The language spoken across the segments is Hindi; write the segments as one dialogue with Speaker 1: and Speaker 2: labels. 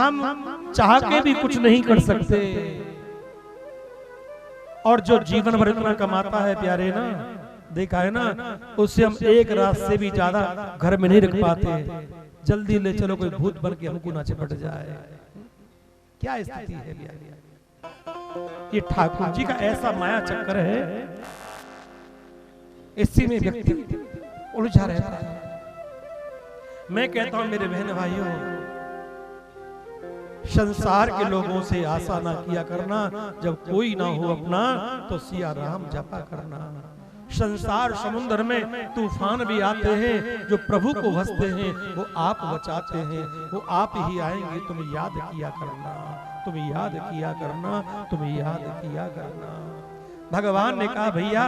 Speaker 1: हम चाह के भी कुछ नहीं कर सकते। और जो जीवन भर इतना कमाता है प्यारे ना, देखा है ना, उससे हम एक रात से भी ज्यादा घर में नहीं रख पाते। जल्दी ले चलो कोई भूत बन के हमको ना चिपट जाए। क्या स्थिति है प्यारे। ये ठाकुर जी का ऐसा माया चक्कर है, इसी में व्यक्ति उलझा रहता है। मैं कहता हूं मेरे बहन भाइयों, संसार के लोगों से आशा ना किया करना, जब कोई ना हो अपना तो सिया राम जपा करना। संसार समुद्र में तूफान भी आते हैं, जो प्रभु को हंसते हैं वो आप बचाते हैं, वो आप ही आएंगे। तुम याद किया करना, तुम याद किया करना, तुम याद किया करना। भगवान ने कहा भैया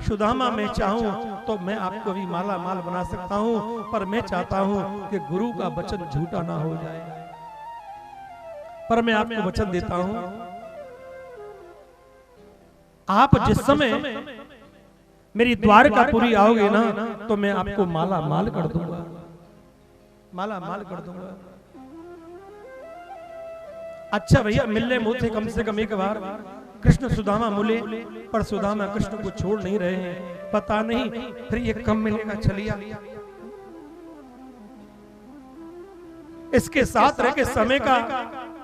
Speaker 1: सुदामा मैं चाहूं तो मैं आपको भी माला माल बना सकता हूं, पर मैं चाहता हूं कि गुरु का वचन झूठा ना हो जाए। पर मैं आपको वचन देता हूं, आप जिस समय मेरी द्वारकापुरी आओगे ना तो मैं आपको माला माल कर दूंगा, माला माल कर दूंगा। अच्छा भैया मिलने मुझे कम से कम एक बार कृष्ण सुदामा मिले, पर सुदामा कृष्ण को छोड़ नहीं रहे हैं। पता नहीं फिर ये कम मिलेगा चलिया। इसके साथ रह के समय का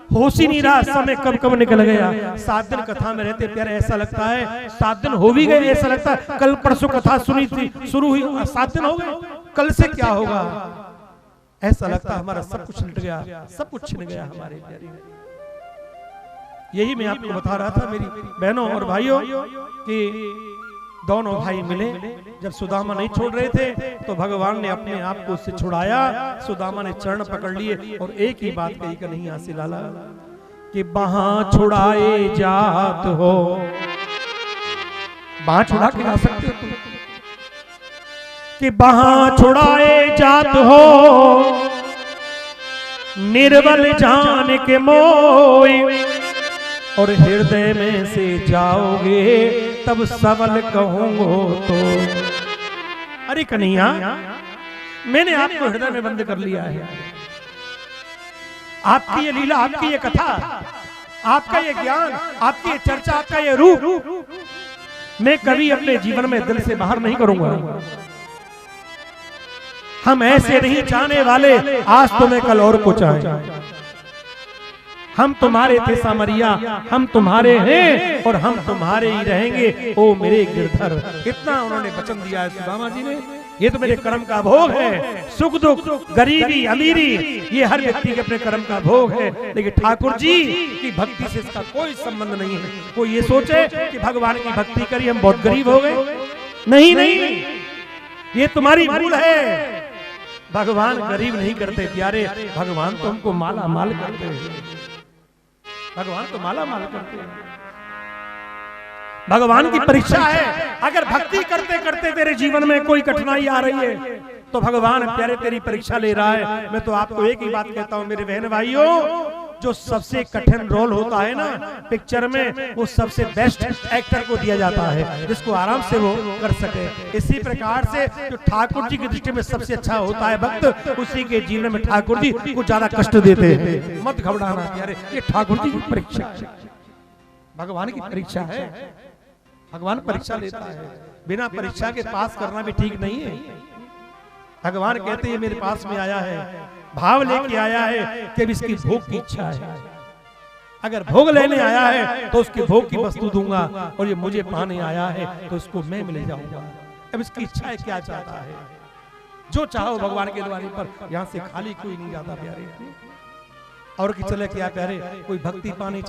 Speaker 1: होश ही नहीं रहा, समय कब कब निकल गया। 7 दिन कथा में रहते प्यारे, ऐसा लगता है 7 दिन हो भी गए। ऐसा लगता है कल परसों कथा सुनी थी, शुरू हुई 7 दिन हो गए, कल से क्या होगा। ऐसा लगता है हमारा सब कुछ लुट गया, सब कुछ छिन गया हमारे प्यारे। यही मैं आपको बता रहा था मेरी बहनों और भाइयों कि दोनों भाई मिले, जब सुदामा नहीं छोड़ रहे थे तो भगवान ने अपने आप को उससे छुड़ाया। सुदामा ने चरण पकड़ लिए और एक ही बात कही कि नहीं हासिल लाला कि बाहां छुड़ाए जात हो। बाहां छुड़ा के ला सकते हो तुम कि बाहां छुड़ाए जात हो, निर्बल जान के मोई, और हृदय में से जाओगे तब सबल कहूंगो तो। अरे कन्हैया मैंने आपको हृदय में बंद कर लिया है। आपकी ये लीला, आपकी ये कथा, आपका ये ज्ञान, आपकी ये चर्चा, आपका ये रूप मैं कभी अपने जीवन में दिल से बाहर नहीं करूंगा। हम ऐसे नहीं चाहने वाले आज तुम्हें कल और को चाहें। हम तुम्हारे थे सामरिया, हम तुम्हारे हैं और हम तुम्हारे ही रहेंगे ओ मेरे गिरधर। इतना उन्होंने वचन दिया है सुदामा जी ने। ये तो मेरे कर्म का भोग है। सुख दुख, गरीबी, अमीरी, ये हर व्यक्ति के अपने कर्म का भोग है, लेकिन ठाकुर जी की भक्ति से इसका कोई संबंध नहीं है। कोई ये सोचे कि भगवान की भक्ति करी हम बहुत गरीब हो गए, नहीं नहीं, ये तुम्हारी भूल है। भगवान गरीब नहीं करते प्यारे, भगवान तो हमको माला माल करते हैं। भगवान तो माला माल करते हैं। भगवान की परीक्षा है। अगर भक्ति करते करते तेरे जीवन में कोई कठिनाई आ रही है तो भगवान प्यारे तेरी परीक्षा ले रहा है। मैं तो आपको एक ही बात कहता हूं मेरे बहन भाइयों, जो सबसे कठिन रोल होता है ना पिक्चर में, वो सबसे बेस्ट एक्टर को दिया जाता है, जिसको आराम से वो कर सके। इसी प्रकार से जो ठाकुर जी की दृष्टि में सबसे अच्छा होता है भक्त, उसी के जीवन में ठाकुर जी को ज्यादा कष्ट देते हैं। मत घबराना प्यारे, ये ठाकुर जी की परीक्षा, भगवान की परीक्षा है। भगवान परीक्षा लेता है, बिना परीक्षा के पास करना भी ठीक नहीं है। भगवान कहते हैं मेरे पास में आया है, भाव लेके आया है कि अब इसकी भोग की इच्छा है। अगर भोग लेने आया है तो उसके भोग की वस्तु दूंगा, और ये मुझे पाने आया है तो उसको मैं मिल जाऊंगा। अब इसकी इच्छा है, क्या चाहता है, जो चाहो भगवान के द्वार पर, यहां से खाली कोई नहीं जाता प्यारे। और कि चले क्या प्यारे, कोई भक्ति पाना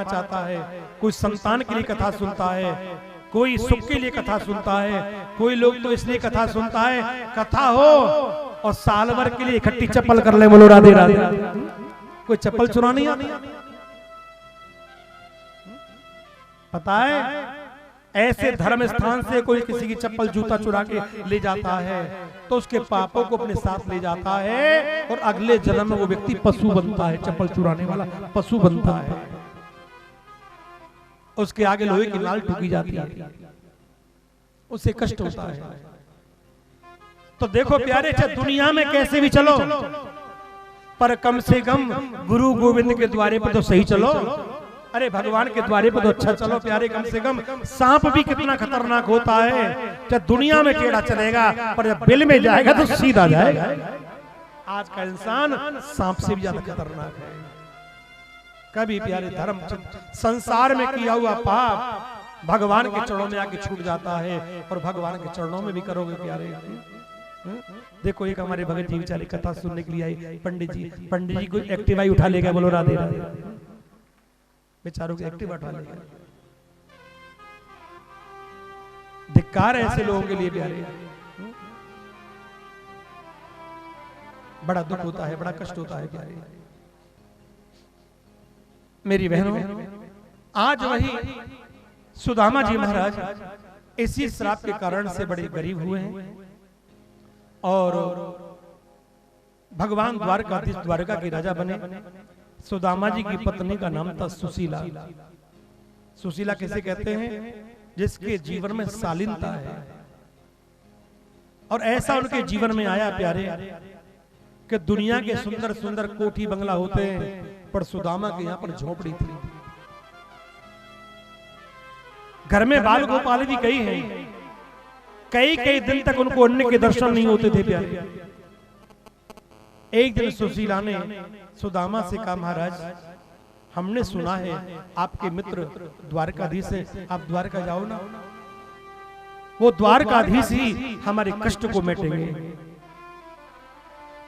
Speaker 1: चाहता है, कोई संतान के लिए कथा सुनता है, कोई सुख के लिए कथा सुनता है, कोई लोग तो इसलिए कथा सुनता है कथा हो और साल भर के लिए इकट्ठी चप्पल कर ले, बोलो राधे राधे। कोई चप्पल चुरा नहीं आती, पता है ऐसे धर्म स्थान से कोई किसी की चप्पल जूता चुरा के ले जाता है तो उसके पापों को अपने साथ ले जाता है, और अगले जन्म में वो व्यक्ति पशु बनता है। चप्पल चुराने वाला पशु बनता है, उसके आगे लोहे की नाल ठुकी जाती है, उसे कष्ट होता है। तो देखो प्यारे, चाहे दुनिया में कैसे भी चलो, पर कम से कम गुरु गोविंद के द्वारे पर तो सही चलो। अरे भगवान के द्वारे पर तो अच्छा चलो प्यारे। कम से कम सांप भी कितना खतरनाक होता है, जब दुनिया में टेढ़ा चलेगा पर जब बिल में जाएगा तो सीधा जाएगा। आज का इंसान सांप से भी ज्यादा खतरनाक है। कभी प्यारे धर्म संसार में किया हुआ पाप भगवान के चरणों में आके छूट जाता है, और भगवान के चरणों में भी करोगे प्यारे। देखो एक हमारे भगत जी बेचारे कथा सुनने के लिए आए, पंडित जी को एक्टिवा ही उठा ले गए। बोलो राधे राधे। बेचारों को एक्टिवा उठा ले गए। धिक्कार है ऐसे लोगों के लिए प्यारे। बड़ा दुख होता है, बड़ा कष्ट होता है प्यारे। मेरी बहनों, आज वही सुदामा जी महाराज इसी श्राप के कारण से बड़े गरीब हुए हैं, और भगवान द्वारकाधीश द्वारका के राजा बने। सुदामा जी की पत्नी का नाम था सुशीला। सुशीला किसे कहते हैं? जिसके जीवन में शालीनता है। और ऐसा उनके जीवन में आया प्यारे कि दुनिया के सुंदर सुंदर कोठी बंगला होते हैं, पर सुदामा के यहाँ पर झोपड़ी थी। घर में बाल गोपाल भी कई हैं, कई दिन तक उनको अन्न के दर्शन नहीं होते थे प्यारे। एक दिन सुशीला ने सुदामा से कहा, महाराज हमने सुना है आपके मित्र द्वारकाधीश हैं, आप द्वारका जाओ ना। वो द्वारकाधीश ही हमारे कष्ट को मिटेंगे।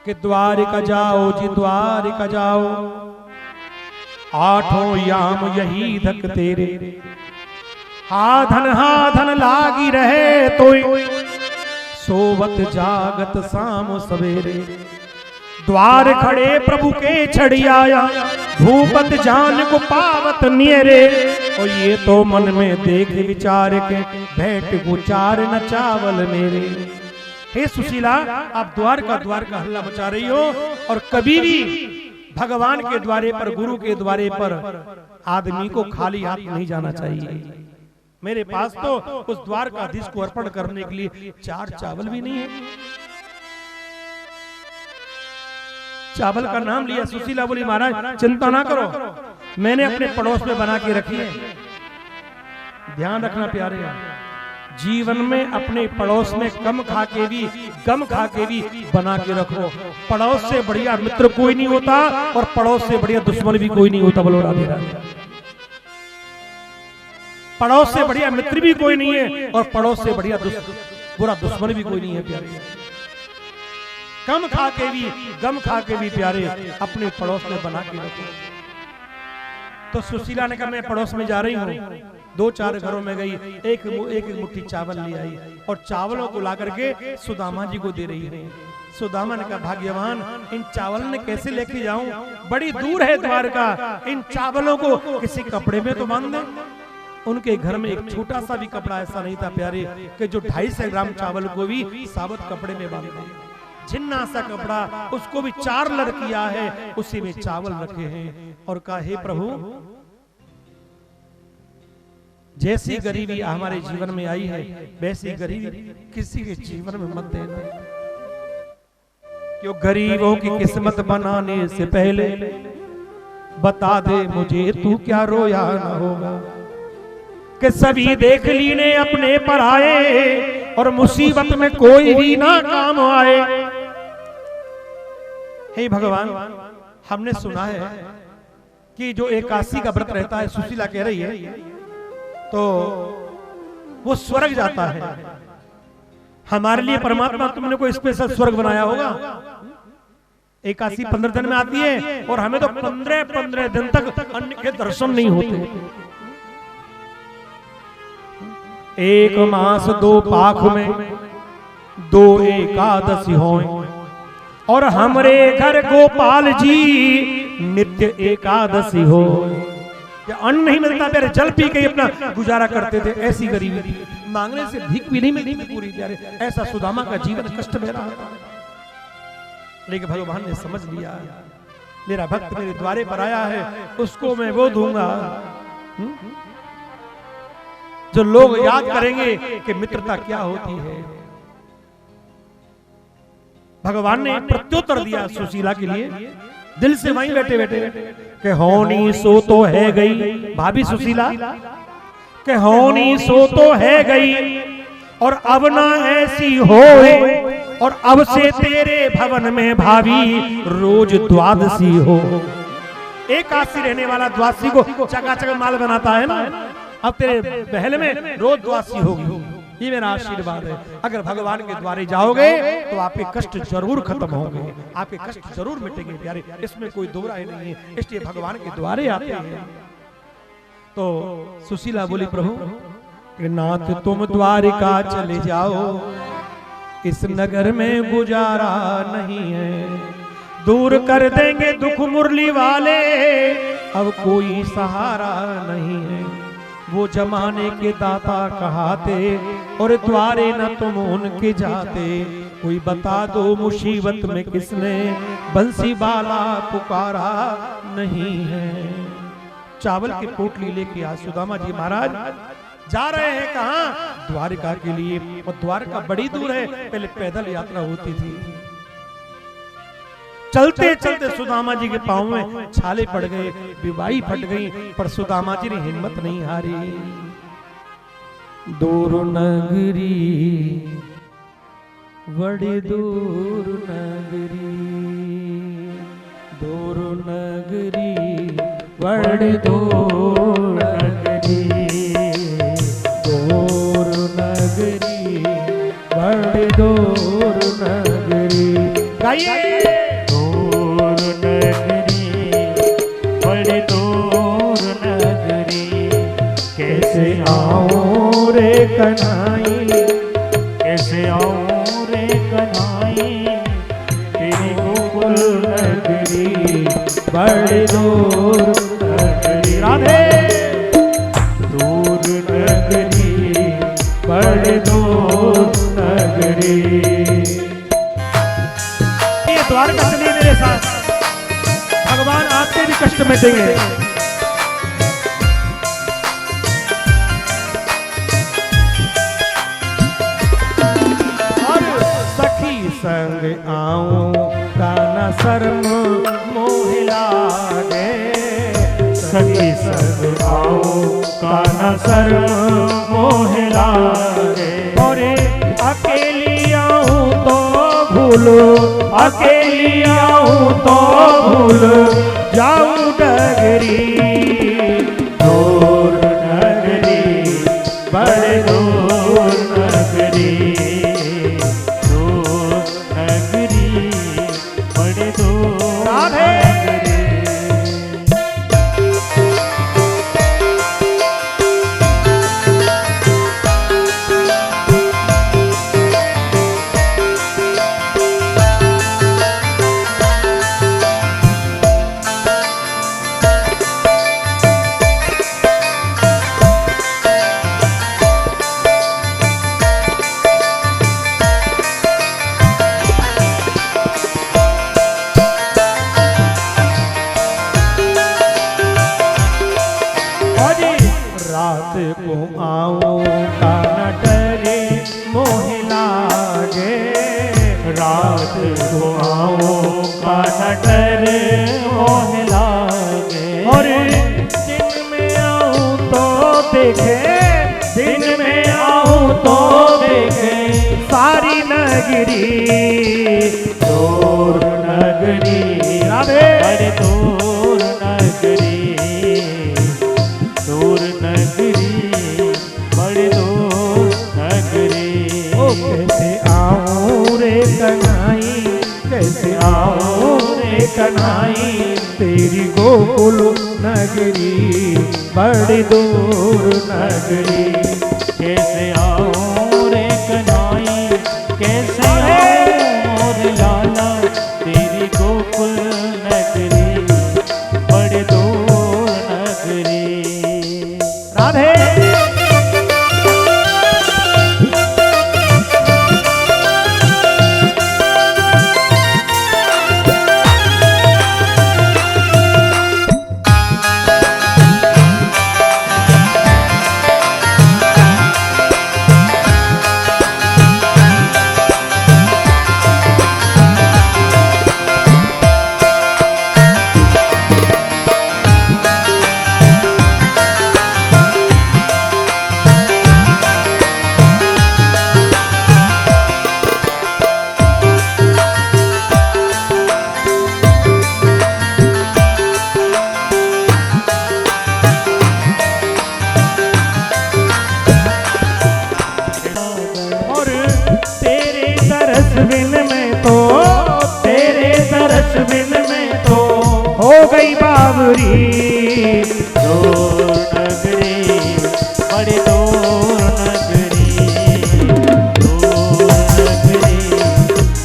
Speaker 1: कि द्वारका जाओ जी द्वारका जाओ, आठों याम यही धक तेरे, हा धन लागी रहे तो सोवत जागत शाम सवेरे। द्वार खड़े प्रभु के छड़ियाया, भूपत जान को पावत नियरे। और ये तो मन में देख विचार के, भेंट गुचार न चावल मेरे। हे सुशीला, आप द्वार का हल्ला मचा रही हो, और कभी भी भगवान के द्वारे पर, गुरु के द्वारे पर आदमी को खाली हाथ नहीं जाना चाहिए। मेरे पास तो उस द्वारकाधीश को अर्पण करने के लिए 4 चावल भी नहीं है। चावल का नाम लिया। सुशीला बोली, महाराज चिंता ना करो, मैंने अपने पड़ोस में बना के रखी है। ध्यान रखना प्यारे, जीवन में अपने पड़ोस में कम खा के भी, गम खा के भी बना के रखो। पड़ोस से बढ़िया मित्र कोई नहीं होता, और पड़ोस से बढ़िया दुश्मन भी कोई नहीं होता। बोलो राधे राधे। पड़ोस से बढ़िया मित्र भी कोई नहीं है, और पड़ोस से बढ़िया बुरा दुश्मन भी कोई नहीं है प्यारे। कम खा के भी, गम खा के भी प्यारे अपने पड़ोस में बना के रखो। तो सुशीला ने कहा, मैं पड़ोस में जा रही हूँ। 2-4 घरों में गई, एक मुट्ठी चावल ले आई, और चावलों को ला करके सुदामा जी को दे रही है। सुदामा ने कहा, भाग्यवान, इन चावल ने कैसे लेके जाऊं, बड़ी दूर है द्वारका, इन चावलों को किसी कपड़े में तो बांध दे। उनके घर में एक छोटा सा भी कपड़ा ऐसा नहीं था प्यारे कि जो 250 ग्राम चावल को भी साबुत कपड़े में बांध दे। जिन्ना सा कपड़ा, उसको भी 4 लड़ किया है, उसी में चावल रखे हैं, और कहा, हे प्रभु, जैसी गरीबी हमारे जीवन में आई है, वैसी गरीबी किसी के जीवन में मत देना। क्यों गरीबों की किस्मत बनाने से पहले बता दे मुझे तू क्या रोया न होगा। कि सभी देख ली ने अपने पर आए, और मुसीबत में कोई भी ना काम आए। हे भगवान, हमने सुना है कि जो एकादशी का व्रत रहता है, सुशीला कह रही है, तो वो स्वर्ग जाता है। हमारे लिए परमात्मा तुमने कोई स्पेशल स्वर्ग बनाया होगा। एकादशी 15 दिन में आती है, और हमें तो 15 दिन तक अन्न के दर्शन नहीं होते। 1 मास 2 पाख में 2 एकादशी होए, और हमरे घर गोपाल जी नित्य एकादशी हो। अन्न नहीं मिलता प्यारे, जल पी के अपना गुजारा करते थे। ऐसी गरीबी थी, मांगने से भीख भी नहीं मिलती थी पूरी प्यारे। ऐसा सुदामा का जीवन कष्ट में रहा। लेकिन भगवान ने समझ लिया, मेरा भक्त मेरे द्वारे पर आया है, उसको मैं वो दूंगा जो लोग याद करेंगे कि मित्रता क्या होती है। भगवान ने प्रत्युत्तर दिया सुशीला के लिए दिल से वहीं बैठे बैठे के होनी सो तो है गई भाभी सुशीला, के होनी सो तो है गई और अब ना ऐसी होए, और अब से तेरे भवन में भाभी रोज द्वादशी हो। एक काशी रहने वाला द्वादशी को चकाचक माल बनाता है ना, अब तेरे महल में रोज द्वादशी होगी। ये मेरा आशीर्वाद है। अगर भगवान के द्वारे जाओगे तो आपके कष्ट जरूर खत्म होंगे, आपके कष्ट जरूर मिटेंगे प्यारे, इसमें कोई दो राय नहीं है। इसलिए भगवान के द्वारे आते हैं। तो सुशीला बोली प्रभु नाथ तुम द्वारिका चले जाओ, इस नगर में गुजारा नहीं है, दूर कर देंगे दुख मुरली वाले, अब कोई सहारा नहीं है। वो जमाने के दाता कहाते और द्वारे न तुम उनके जाते, कोई बता दो मुसीबत में किसने बंसी बाला पुकारा नहीं है। चावल की पोटली लेके आज सुदामा जी महाराज जा रहे हैं कहां? द्वारिका के लिए। और द्वारका बड़ी दूर है, पहले पैदल यात्रा होती थी। चलते चलते सुदामा जी के पांव में छाले पड़ गए, विवाही फट गई, पर सुदामा जी ने हिम्मत नहीं हारी। दूर नगरी बड़ी दूर नगरी, दूर नगरी बड़ी दूर नगरी, दूर नगरी बड़ी दूर नगरी। गाइए आऊं रे कन्हाई,
Speaker 2: कैसे आऊं रे कन्हाई, तेरी गोकुल नगरी
Speaker 1: बड़ी दूर नगरी। राधे
Speaker 2: दूर नगरी
Speaker 1: बड़ी दूर नगरी। ये द्वारका चलिए मेरे साथ, भगवान आपके भी कष्ट में देंगे। संग आऊं काना शर्म मोह लागे,
Speaker 2: सखी संग आऊं काना शर्म मोह लागे।
Speaker 1: और अकेली आऊं तो भूलो, अकेली आऊं तो भूल जाऊं डगरी, दूर नगरी बड़े दूर नगरी, को आऊं काना डरे मोह लागे,
Speaker 2: रात को आऊं काना डरे मोह लागे।
Speaker 1: और दिन में आऊं तो देखे, दिन में आऊं तो देखे सारी नगरी,
Speaker 2: दूर नगरी बड़ी दूर नगरी, दूर नगरी बड़ी दूर नगरी।
Speaker 1: ओ कैसे आऊं रे कन्हाई, कैसे आऊं रे कन्हाई, तेरी गोकुल नगरी बड़ी दूर नगरी।
Speaker 2: कैसे आऊं रे कन्हाई, कैसे आऊं रे लाला, तेरी गोकुल नगरी बड़ी दूर नगरी।
Speaker 1: राधे गई बावरी।
Speaker 2: दूर नगरी बड़ी दूर नगरी, दूर नगरी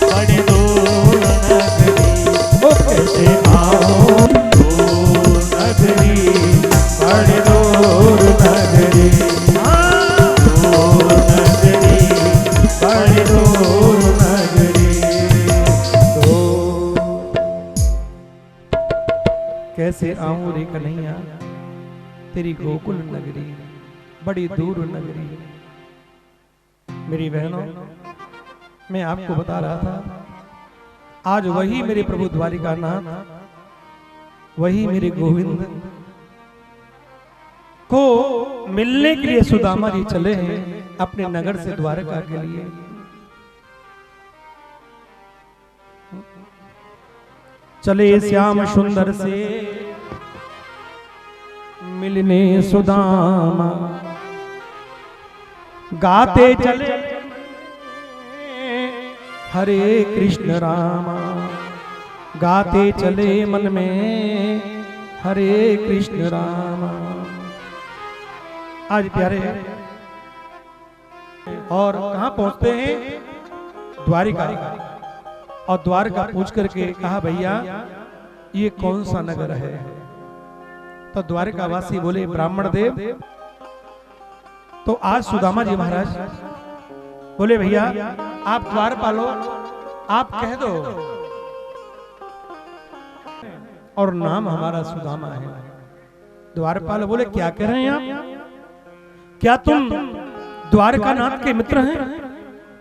Speaker 2: बड़ी दूर नगरी।
Speaker 1: ओ कैसे आऊं
Speaker 2: दूर नगरी बड़ी दूर नगरी, दूर नगरी बड़ी दूर नगरी।
Speaker 1: कैसे आऊं रे कन्हैया तेरी गोकुल नगरी बड़ी दूर नगरी। मेरी बहनों, मैं आपको बता रहा था आज वही मेरे प्रभु द्वारिकानाथ, वही मेरे गोविंद को मिलने के लिए सुदामा जी चले हैं अपने नगर से द्वारका के लिए। चले श्याम सुंदर से मिलने सुदामा, गाते चले हरे कृष्ण रामा, गाते चले मन में हरे कृष्ण रामा। आज प्यारे और कहां पहुंचते हैं? द्वारिका। और द्वारका पूछ करके कहा भैया ये कौन सा नगर है? तो द्वारकावासी बोले ब्राह्मण देव। तो आज सुदामा जी महाराज बोले भैया आप द्वार पालो, आप कह दो और नाम हमारा सुदामा है। द्वारपाल बोले क्या कह रहे हैं आप? क्या तुम द्वारकानाथ के मित्र हैं?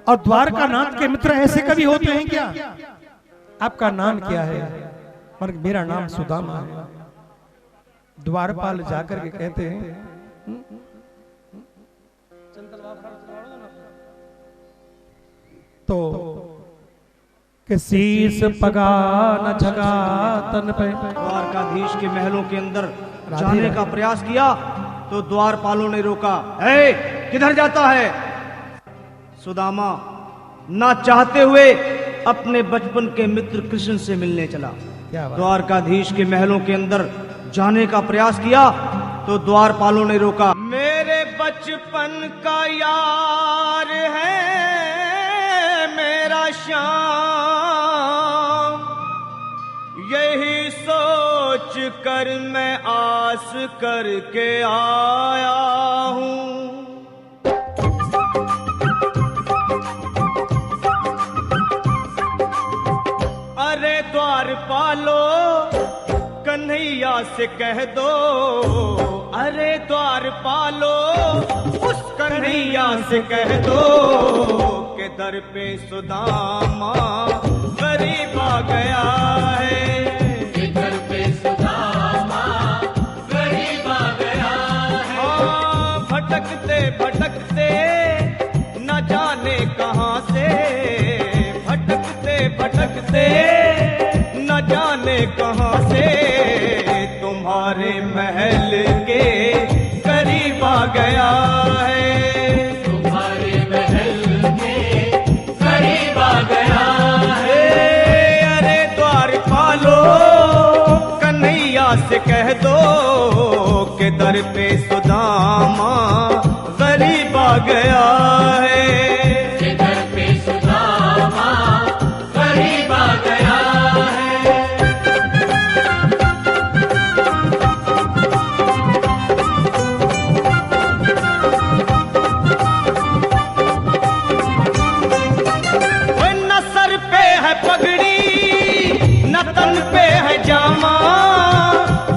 Speaker 1: और द्वारकानाथ के मित्र ऐसे कभी होते हैं क्या? आपका नाम क्या है? पर मेरा नाम सुदामा है। द्वारपाल जाकर के कहते हैं तो कि शीस पगा न झगा तन पे।
Speaker 3: द्वारकाधीश के महलों के अंदर जाने का प्रयास किया तो द्वारपालों ने रोका। ए, किधर जाता है? सुदामा ना चाहते हुए अपने बचपन के मित्र कृष्ण से मिलने चला।
Speaker 1: क्या बात?
Speaker 3: द्वारकाधीश के महलों के अंदर जाने का प्रयास किया तो द्वारपालों ने रोका। मेरे बचपन का यार है मेरा श्याम, यही सोच कर मैं आस करके आया हूं। अरे द्वारपालो कन्हैया से कह दो, अरे द्वारपालो उस कन्हैया से कह दो के दर पे सुदामा गरीब आ गया है। के दर पे सुदामा गरीब आ गया है। हाँ, भटकते भटकते न जाने कहां से, भटकते भटकते न जाने कहां से तुम्हारे महल के करीब आ गया है। तुम्हारे महल के करीब आ गया है। अरे द्वारपालो कन्हैया से कह दो के दर पे सुदामा गरीब आ गया है। के दर पे सुदामा गरीब आ गया है।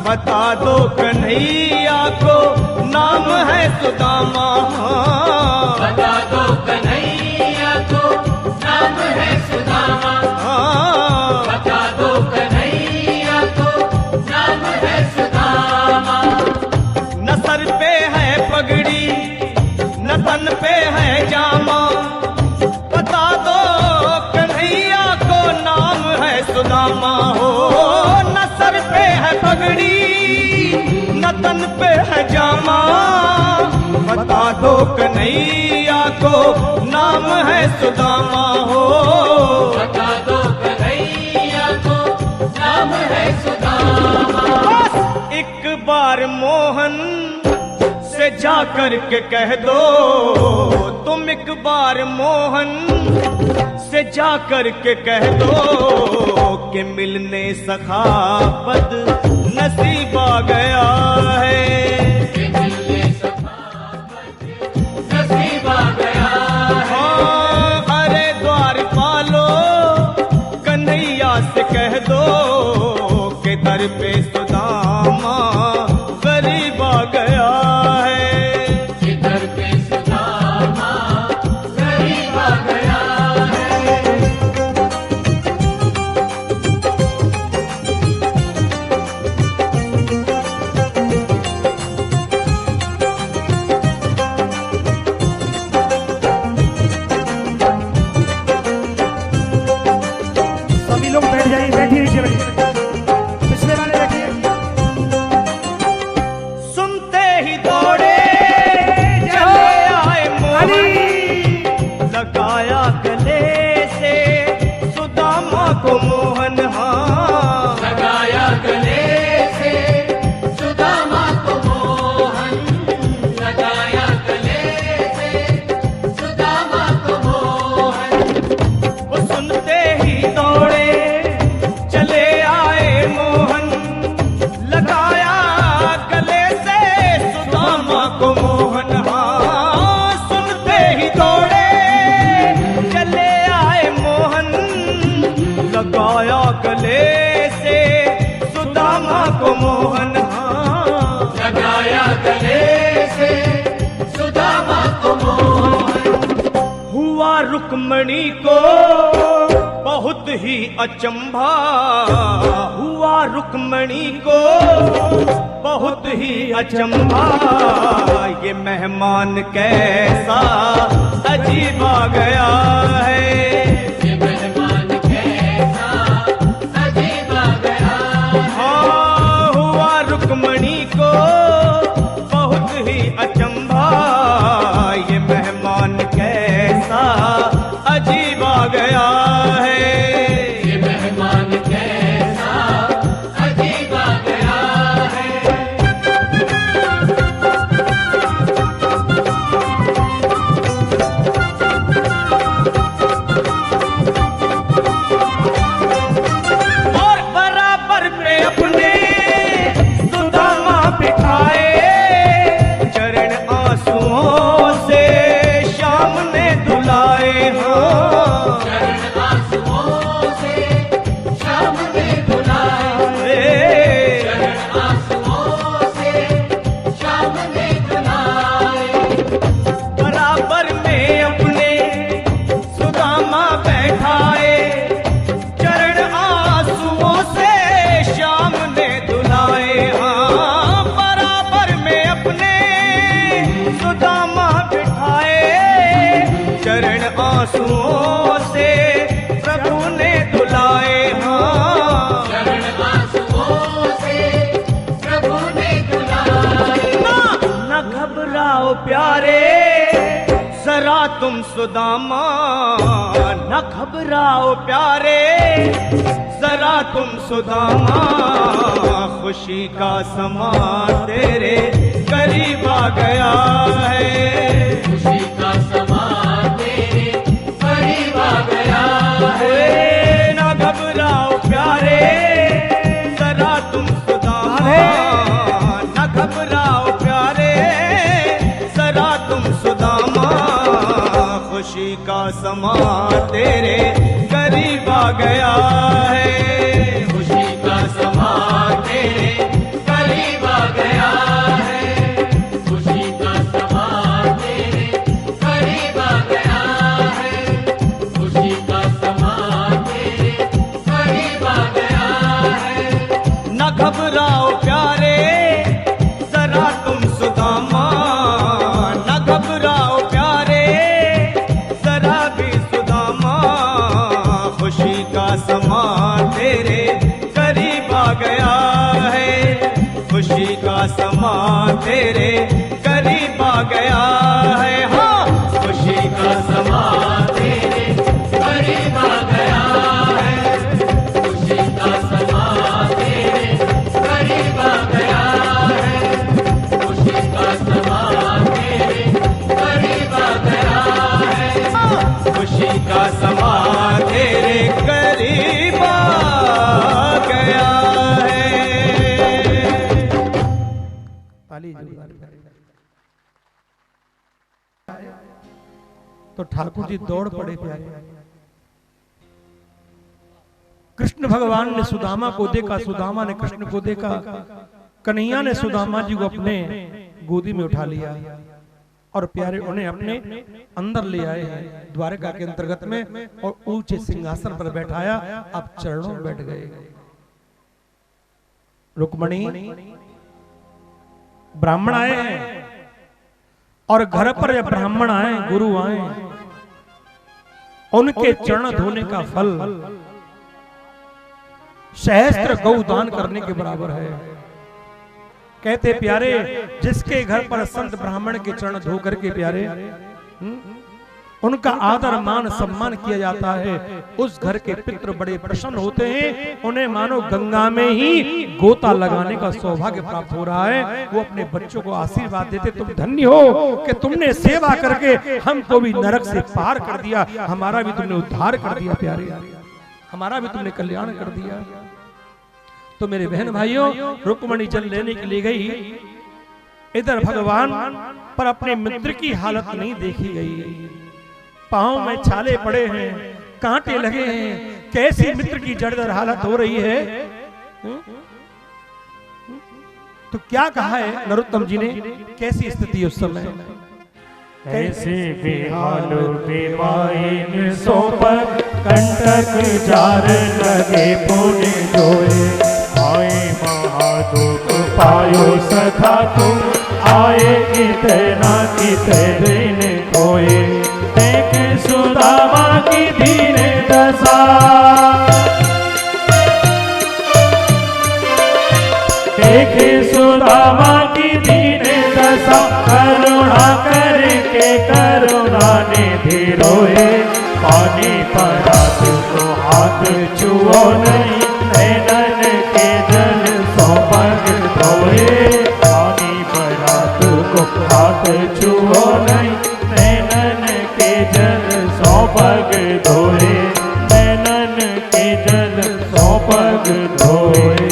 Speaker 3: बता दो कन्हैया को नाम है सुदामा। बता दो कन्हैया को नाम है सुदामा। बता दो कन्हैया को नाम है सुदामा। न सर पे है पगड़ी न तन पे है जामा। बता दो कन्हैया को नाम है सुदामा। हो न सर पे है पगड़ी न तन पे है जामा। बता दो कन्हैया को नाम है सुदामा। हो बता दो कन्हैया को नाम है सुदामा। बार मोहन से जा कर के कह दो, तुम एक बार मोहन से जा कर के कह दो कि मिलने सखावत नसीब आ गया है, कि मिलने सखावत नसीब आ गया है। हाँ, अरे द्वार पालो कन्हैया से कह दो कि दर पे सुदामा गरीब आ गया है, कि दर पे सुदामा गरीब आ गया है।
Speaker 1: सभी लोग बैठ जाइए, बैठिए नीचे बैठिए, पिछले वाले बैठिए।
Speaker 3: सुनते ही दौड़े चले आए मोहन, लगाया गले से सुदामा को मोहन, हाँ लगाया गले से सुदामा को मोहन, लगाया गले से सुदामा को मोहन। वो सुनते ही दौड़े चले आए मोहन, लगाया गले से सुदामा को मोहन, हाँ सुनते ही दौड़े चले आए मोहन, लगाया गले से सुदामा को मोहन, हाँ लगाया गले से सुदामा को मोहन। हुआ रुक्मणी को बहुत ही अचंभा, हुआ रुक्मणी को बहुत ही अचंभा, ये मेहमान कैसा अजीब आ गया है, ये मेहमान कैसा अजीब आ गया है। हाँ, हुआ रुक्मणी को बहुत ही अचंभा, ये मेहमान कैसा अजीब आ गया है, ये मेहमान कैसा अजीब आ गया है। और बराबर पे अपने सुदामा बिठाए, चरण आंसुओं से शाम ने धुलाए, हाँ चरण आंसुओं से शाम ने धुलाए, चरण आंसुओं से शाम ने धुलाए। बराबर में अपने सुदामा बैठाए, चरण आंसुओं से शाम ने धुलाए, हाँ बराबर में अपने सुदामा बिठाए, चरण आंसुओं से प्रभु ने धुलाए, हाँ चरण आंसुओं से प्रभु ने धुलाए। ना घबराओ प्यारे जरा तुम सुदामा, न घबराओ प्यारे जरा तुम सुदामा, खुशी का समा तेरे करीब आ गया है, खुशी का समा तेरे करीब आ गया है। ना घबराओ प्यारे जरा तुम सुदामा, न घबराओ प्यारे जरा तुम सुदामा, खुशी का समा तेरे करीब आ गया है, खुशी का समा तेरे करीब आ गया है, खुशी का समा तेरे करीब आ गया है, खुशी का समा तेरे करीब आ गया है। न घबराओ प्यारे जरा तुम सुदामा, न घबराओ प्यारे जरा भी सुदामा, खुशी का समा तेरे करीब आ गया है, खुशी का समा तेरे करीब आ गया है, हाँ खुशी का समा तेरे करीब आ गया है, खुशी का समा तेरे करीब आ गया है।
Speaker 1: ताली जोरदार करें। तो ठाकुर जी दौड़ पड़े प्यारे। कृष्ण भगवान ने सुदामा को देखा, सुदामा ने कृष्ण को देखा, कन्हैया ने सुदामा जी को अपने गोदी में उठा लिया और प्यारे उन्हें अपने अंदर ले आए हैं द्वारका के अंतर्गत में और ऊंचे सिंहासन पर बैठाया। अब चरणों में बैठ गए। रुक्मणी, ब्राह्मण आए हैं और घर पर जब ब्राह्मण आए, गुरु आए, उनके चरण धोने का फल सहस्त्र गौदान करने के बराबर है। कहते प्यारे, जिसके घर पर संत ब्राह्मण के चरण धो करके प्यारे उनका आदर मान सम्मान किया जाता है, उस घर के पितृ बड़े प्रसन्न होते हैं। उन्हें मानो गंगा में ही गोता लगाने का सौभाग्य प्राप्त हो रहा है। वो अपने बच्चों को आशीर्वाद देते, तुम धन्य हो कि तुमने सेवा करके हमको भी नरक से पार कर दिया, हमारा भी तुमने उद्धार कर दिया प्यारे, हमारा भी तुमने कल्याण कर दिया। तो मेरे बहन भाइयों, रुक्मणी जल लेने के लिए गई। इधर भगवान पर अपने मित्र की हालत नहीं देखी गई। पांव में छाले पड़े हैं, कांटे लगे हैं, कैसी मित्र की जर्जर हालत हो रही है। तो क्या कहा है नरोत्तम जी ने, कैसी स्थिति उस समय?
Speaker 2: ऐसे बेहाल बेवाइन सो पर कंटक जार लगे पुण्य जोए। आए महादुख पायो सखा तुम, आए कितना दिन कोए। देख सुदामा की दीन दशा, देख सुदामा की दीन दशा, करुणा करके करुणा निधि रोए। पानी पड़ा तुमको हाथ छुओ नहीं, नैनन के जल सो पग धोए। पानी पड़ा तुमको हाथ छुओ नहीं, नैनन के जल सो पग धोए। नैनन के जल सो पग धोए।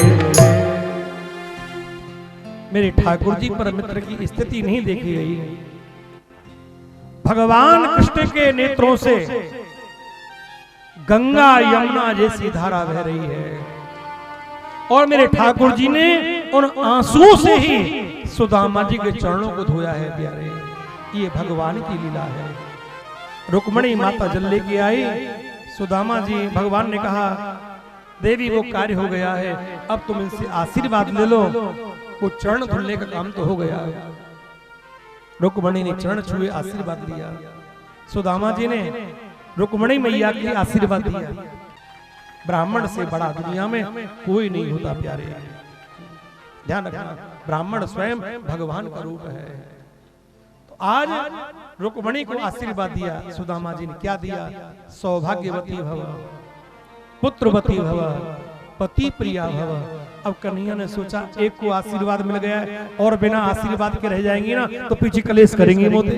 Speaker 1: मेरे ठाकुर जी पर मित्र की स्थिति नहीं देखी गई। भगवान कृष्ण के नेत्रों से गंगा यमुना जैसी धारा बह रही है और मेरे ठाकुर जी ने उन आंसुओं से ही सुदामा जी के चरणों को धोया है प्यारे। ये भगवान की लीला है। रुक्मणी माता जल लेके आई, सुदामा जी, भगवान ने कहा देवी वो कार्य हो गया है, अब तुम इनसे आशीर्वाद ले लो, वो चरण धुलने का काम तो हो गया। रुक्मणी ने चरण छुए, आशीर्वाद दिया। सुदामा जी ने रुक्मणी मैया के आशीर्वाद दिया। ब्राह्मण से बड़ा दुनिया में कोई नहीं होता प्यारे, ध्यान रखना, ब्राह्मण स्वयं भगवान का रूप है। तो आज रुक्मणी को आशीर्वाद दिया सुदामा जी ने। क्या दिया? सौभाग्यवती भव, पुत्रवती भव, पति प्रिया भव। अब कन्हैया ने सोचा एक को आशीर्वाद मिल गया है और बिना आशीर्वाद के रह जाएंगी ना तो पीछे कलेश करेंगी मोते।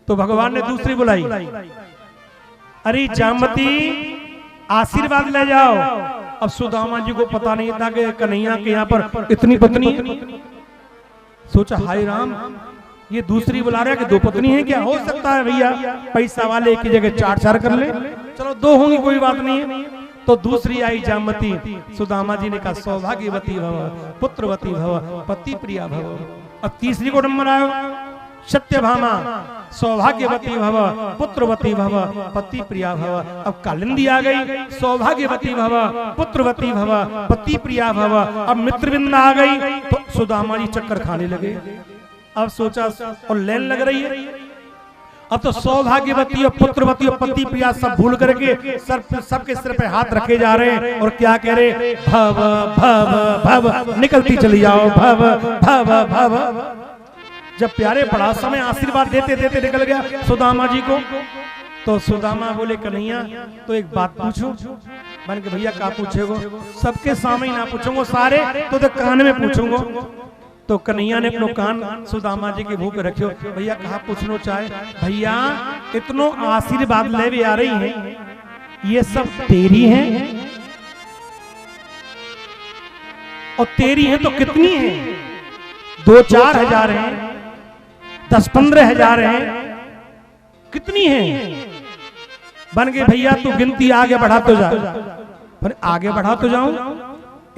Speaker 1: तो भगवान ने दूसरी बुलाई, अरे जामती आशीर्वाद ले जाओ। अब सुदामा जी को पता नहीं था कि कन्हैया के यहाँ पर इतनी पत्नी है। सोचा हाय राम, ये दूसरी बुला रहा है कि दो पत्नी है क्या? हो सकता है भैया पैसा वाले की जगह चार चार कर ले, चलो दो होंगी कोई बात नहीं है। तो दूसरी आई जामती। सुदामा जी ने कहा सौभाग्यवती भव, पुत्रवती भव, पति प्रिया भव। अब तीसरी को नंबर आयो सत्यभामा, सौभाग्यवती भव, पुत्रवती भव, पति प्रिया भव। अब कालिंदी आ गई, सौभाग्यवती भव, पुत्रवती भव, पति प्रिया भव। अब मित्रविंदा आ गई तो सुदामा जी चक्कर खाने लगे। अब सोचा और लाइन लग रही है। अब तो सौभाग्यवती और पुत्रवती और पति प्रिया सब भूल करके सबके सिर पे हाथ रखे जा रहे हैं और क्या कह रहे? भव भव भव, निकलती चली जाओ, भव भव भव। जब प्यारे बड़ा समय आशीर्वाद देते देते निकल गया सुदामा जी को, तो सुदामा बोले कन्हैया तो एक बात पूछूं? मैंने कहा भैया क्या पूछेगो? सबके सामने ना पूछूंगा, सारे तो कान में पूछूंगा। तो कन्हैया ने अपनो कान सुदामा जी के मुंह पे रखियो। भैया कहा पूछना चाहे? भैया इतनो आशीर्वाद ले भी आ रही हैं, ये सब तेरी हैं और तेरी हैं तो कितनी हैं? 2-4 हजार हैं, 10-15 हजार हैं, कितनी हैं? बन गए भैया, तू गिनती आगे बढ़ा तो जा। पर आगे बढ़ा तो जाऊं,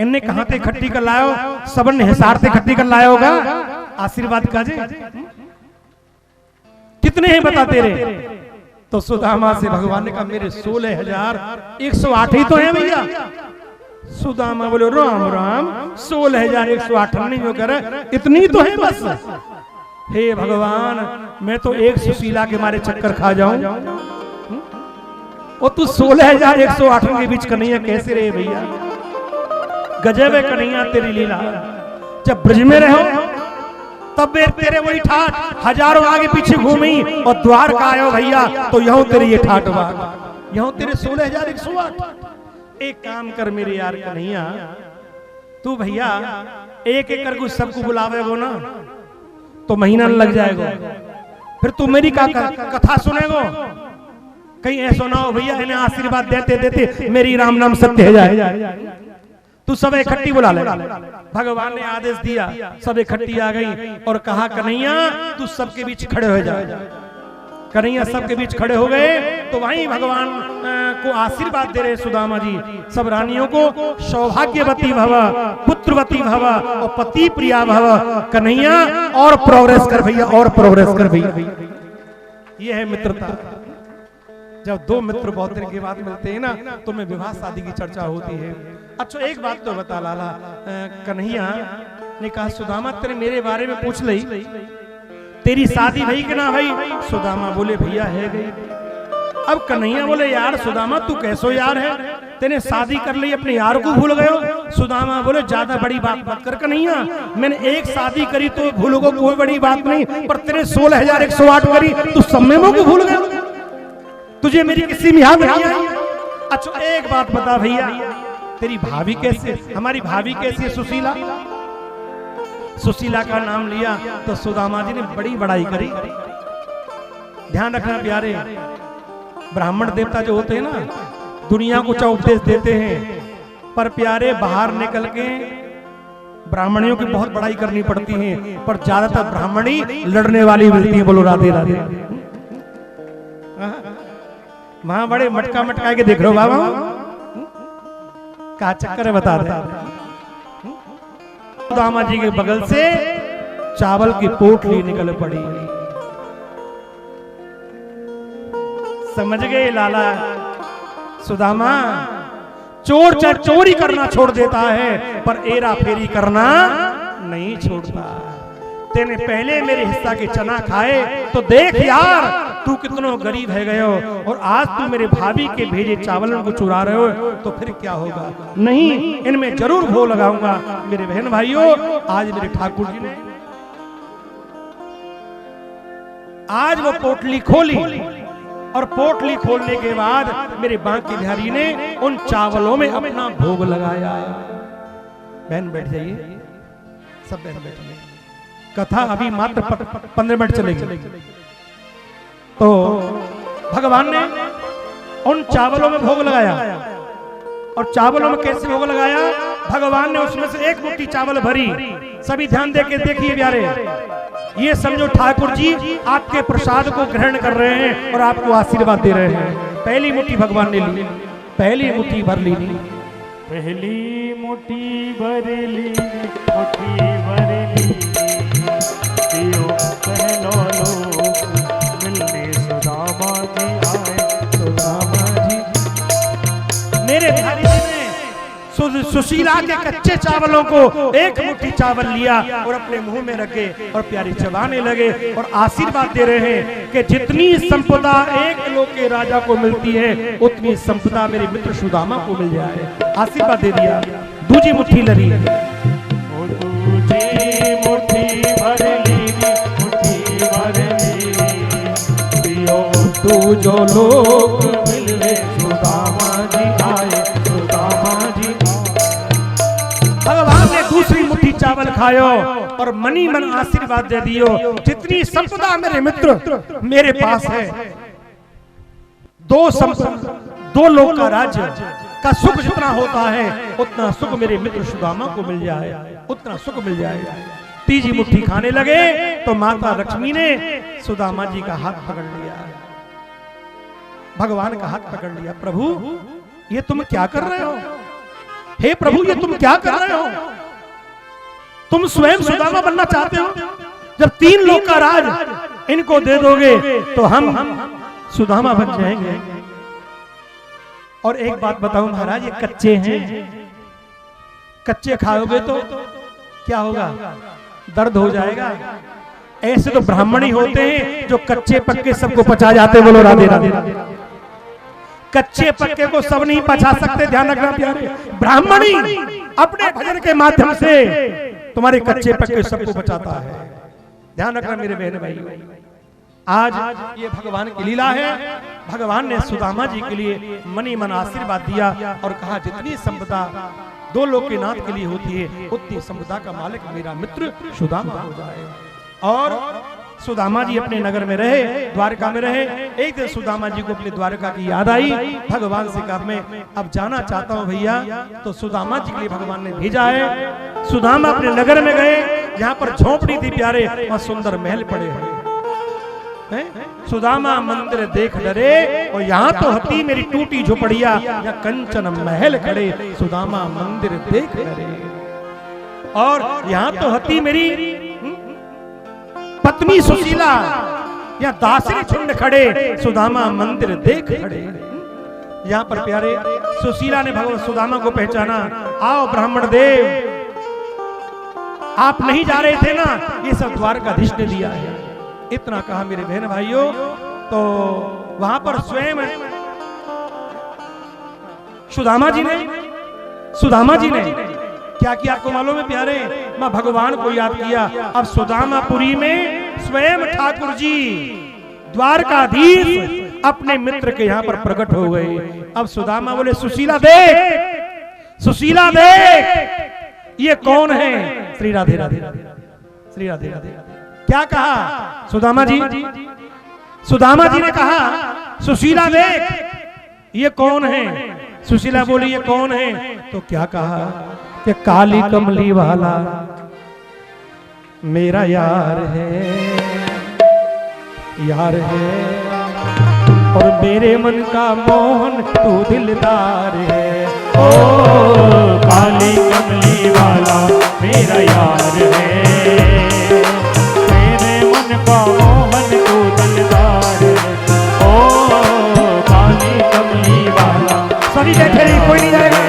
Speaker 1: इनने कहां से इकट्ठी कर लायो? सबन ने हिसार से इकट्ठी कर लाया होगा। आशीर्वाद का जे कितने हैं बता तेरे? तो सुदामा से भगवान ने कहा मेरे 16,108 ही तो हैं भैया। सुदामा बोले राम राम, 16,108 नहीं हो कर, इतनी तो है बस। हे भगवान, मैं तो एक सुशीला के मारे चक्कर खा जाऊं, और तू 16,108 के बीच कन्हैया कैसे रहे भैया? गजब है कन्हैया तेरी लीला। जब ब्रज में रहो तब तेरे वही ठाट, हजारों आगे पीछे घूमी, और द्वार का आयो भैया तो यहूं तेरी ये ठाट बात, यहूं तेरे 16,108। एक काम कर मेरे यार कन्हैया, तू भैया एक एक करके सबको बुलावे वो ना तो महीना लग जाएगा, फिर तू मेरी कथा सुनेगो। कहीं ऐसा ना हो भैया इन्हें आशीर्वाद देते देते मेरी राम नाम सत्य हो जाए। तू सब इकट्ठी बुला ले। भगवान ने आदेश दिया, सब इकट्ठी आ गई और कहा कन्हैया तू सबके बीच खड़े हो जा। कन्हैया सबके बीच खड़े हो गए तो वहीं भगवान को आशीर्वाद दे रहे सुदामा जी सब रानियों को, सौभाग्यवती भव, पुत्रवती भव और पति प्रिया भव। कन्हैया और प्रोग्रेस कर भैया, और प्रोग्रेस कर भैया। ये है मित्रता। जब दो मित्र बहुत दिन के बाद मिलते हैं ना तो में विवाह शादी की चर्चा होती है। अच्छा एक बात तो बता लाला, कन्हैया ने कहा सुदामा तेरे मेरे बारे में पूछ ली, तेरी शादी भई कि ना भई? सुदामा बोले भैया है गई। अब कन्हैया बोले यार सुदामा तू कैसो यार है, तेने शादी कर ली अपने यार को भूल गयो? सुदामा बोले ज्यादा बड़ी बात मत कर कन्हैया, मैंने एक शादी करी तो भूल गो, कोई बड़ी बात नहीं, पर तेरे 16,108 करी तू सब में को भूल गयो, तुझे मेरी किसी में याद नहीं आई? अच्छा एक बात बता भैया, तेरी भाभी कैसे? हमारी भाभी कैसी है? सुशीला। सुशीला का नाम लिया तो सुदामा जी ने बड़ी बड़ाई करी। ध्यान रखना प्यारे, ब्राह्मण देवता जो होते हैं ना दुनिया को उपदेश देते हैं, पर प्यारे बाहर निकल के ब्राह्मणियों की बहुत बड़ाई करनी पड़ती है, पर ज्यादातर ब्राह्मणी लड़ने वाली मिलती है। बोलो राधे राधे। वहां बड़े मटका मटका के देख रहे हो बाबा, क्या चक्कर है बता दे। सुदामा जी के बगल से चावल की पोटली निकल पड़ी। समझ गए लाला, सुदामा चोर चोरी करना छोड़ देता है पर एरा फेरी करना नहीं छोड़ता। तेने पहले मेरे हिस्सा के चना खाए तो देख यार तू कितना गरीब है गयो, और आज तू मेरे भाभी के भेजे चावलों को चुरा रहे हो तो फिर क्या होगा? नहीं, इनमें जरूर भो लगाऊंगा। मेरे बहन भाइयों, आज मेरे ठाकुर जी ने आज वो पोटली खोली, और पोटली खोलने के बाद मेरे बांके बिहारी ने उन चावलों में अपना भोग लगाया। बहन बैठ जाइए, सब बहन बैठिए, कथा अभी मात्र 15 मिनट चलेगी। तो भगवान ने उन चावलों में भोग लगाया, और चावलों में कैसे भोग लगाया? भगवान ने उसमें से एक मुट्ठी चावल भरी। सभी ध्यान देके देखिए प्यारे, ये समझो ठाकुर जी आपके प्रसाद को ग्रहण कर रहे हैं और आपको आशीर्वाद दे रहे हैं। पहली मुट्ठी भगवान ने ली, पहली मुट्ठी भर ली,
Speaker 2: पहली मुट्ठी भर ली, मुट्ठी भर ली, पहलो लोग मिलने सुदामा जी आए। सुदामा जी मेरे भाई ने सुशीला के कच्चे चावलों को एक मुट्ठी चावल लिया और अपने मुंह में रखे और प्यारी चबाने लगे और आशीर्वाद दे रहे हैं कि जितनी संपदा एक लोक के राजा को मिलती है उतनी संपदा मेरे मित्र सुदामा को मिल जाए। आशीर्वाद दे दिया। दूजी मुट्ठी लड़ी, दूजी मुट्ठी भर ली, मुट्ठी भर ली, तू जो लोग मिलवे सुदामा जी आए, सुदामा जी। भगवान ने दूसरी मुट्ठी चावल खायो और मनी मन आशीर्वाद दे दियो, जितनी संपदा मेरे मित्र मेरे पास है, दो लोक का राज्य का सुख जितना होता है उतना सुख मेरे मित्र सुदामा को मिल जाए, उतना सुख मिल जाए।
Speaker 1: तीजी मुट्ठी खाने लगे तो माता लक्ष्मी ने सुदामा जी का हाथ पकड़ लिया, भगवान का हाथ पकड़ लिया। प्रभु ये तुम क्या कर रहे हो? हे प्रभु ये तुम क्या कर रहे हो? तुम स्वयं सुदामा बनना चाहते हो? जब 3 लोक का राज इनको दे दोगे तो हम सुदामा बन जाएंगे। और एक बात बताऊं महाराज, ये कच्चे हैं, कच्चे खाओगे तो क्या होगा? दर्द हो जाएगा। ऐसे तो ब्राह्मण ही होते हैं जो कच्चे पक्के सबको पचा जाते। बोलो राधे राधे। कच्चे पक्के को सब नहीं पचा सकते, ध्यान रखना प्यारे। ब्राह्मण ही अपने भजन के माध्यम से तुम्हारे कच्चे पक्के सबको बचाता है। ध्यान रखना मेरे बहन भाई। आज ये भगवान की लीला है। भगवान ने सुदामा जी के लिए मनी मन आशीर्वाद दिया और कहा जितनी संपदा 2 लोक के नाथ के लिए होती है उतनी संपदा का मालिक मेरा मित्र सुदामा हो जाए। और सुदामा जी अपने नगर में रहे, द्वारका में रहे। एक दिन सुदामा जी को अपने द्वारका की याद आई। भगवान से कहा मैं अब जाना चाहता हूँ भैया। तो सुदामा जी के लिए भगवान ने भेजा है। सुदामा अपने नगर में गए, जहाँ पर झोपड़ी थी प्यारे, वहाँ सुंदर महल पड़े हैं। सुदामा मंदिर देख डरे और यहाँ तो हती मेरी टूटी झोपड़िया, या कंचन महल खड़े सुदामा मंदिर देख डरे। और यहाँ तो हती मेरी पत्नी सुशीला, या दासरी झुंड खड़े सुदामा मंदिर देख खड़े। यहाँ पर प्यारे सुशीला ने भगवान सुदामा को पहचाना। आओ ब्राह्मण देव, आप नहीं जा रहे थे ना, ये सब द्वारकाधीश ने दिया है। इतना कहा मेरे बहन भाइयों। तो वहां पर स्वयं सुदामा जी ने क्या किया आपको मालूम है प्यारे? मैं भगवान को याद किया। अब सुदामापुरी में स्वयं ठाकुर जी द्वारकाधीश अपने मित्र के यहाँ पर प्रकट हो गए। अब सुदामा बोले सुशीला देख, सुशीला देख, ये कौन है? श्री राधे राधे, श्री राधे राधे। क्या कहा सुदामा जी? सुदामा जी ने कहा सुशीला देख, ये कौन है? सुशीला बोली ये कौन है? तो क्या कहा कि काली कमली वाला मेरा यार है, यार है, और मेरे मन का मोहन तू दिलदार है।
Speaker 2: ओ काली कमली वाला मेरा यार है, मेरे मन का मोहन तू दिलदार है। ओ काली कमली वाला,
Speaker 1: सभी बैठे नहीं, कोई नहीं जाएगा।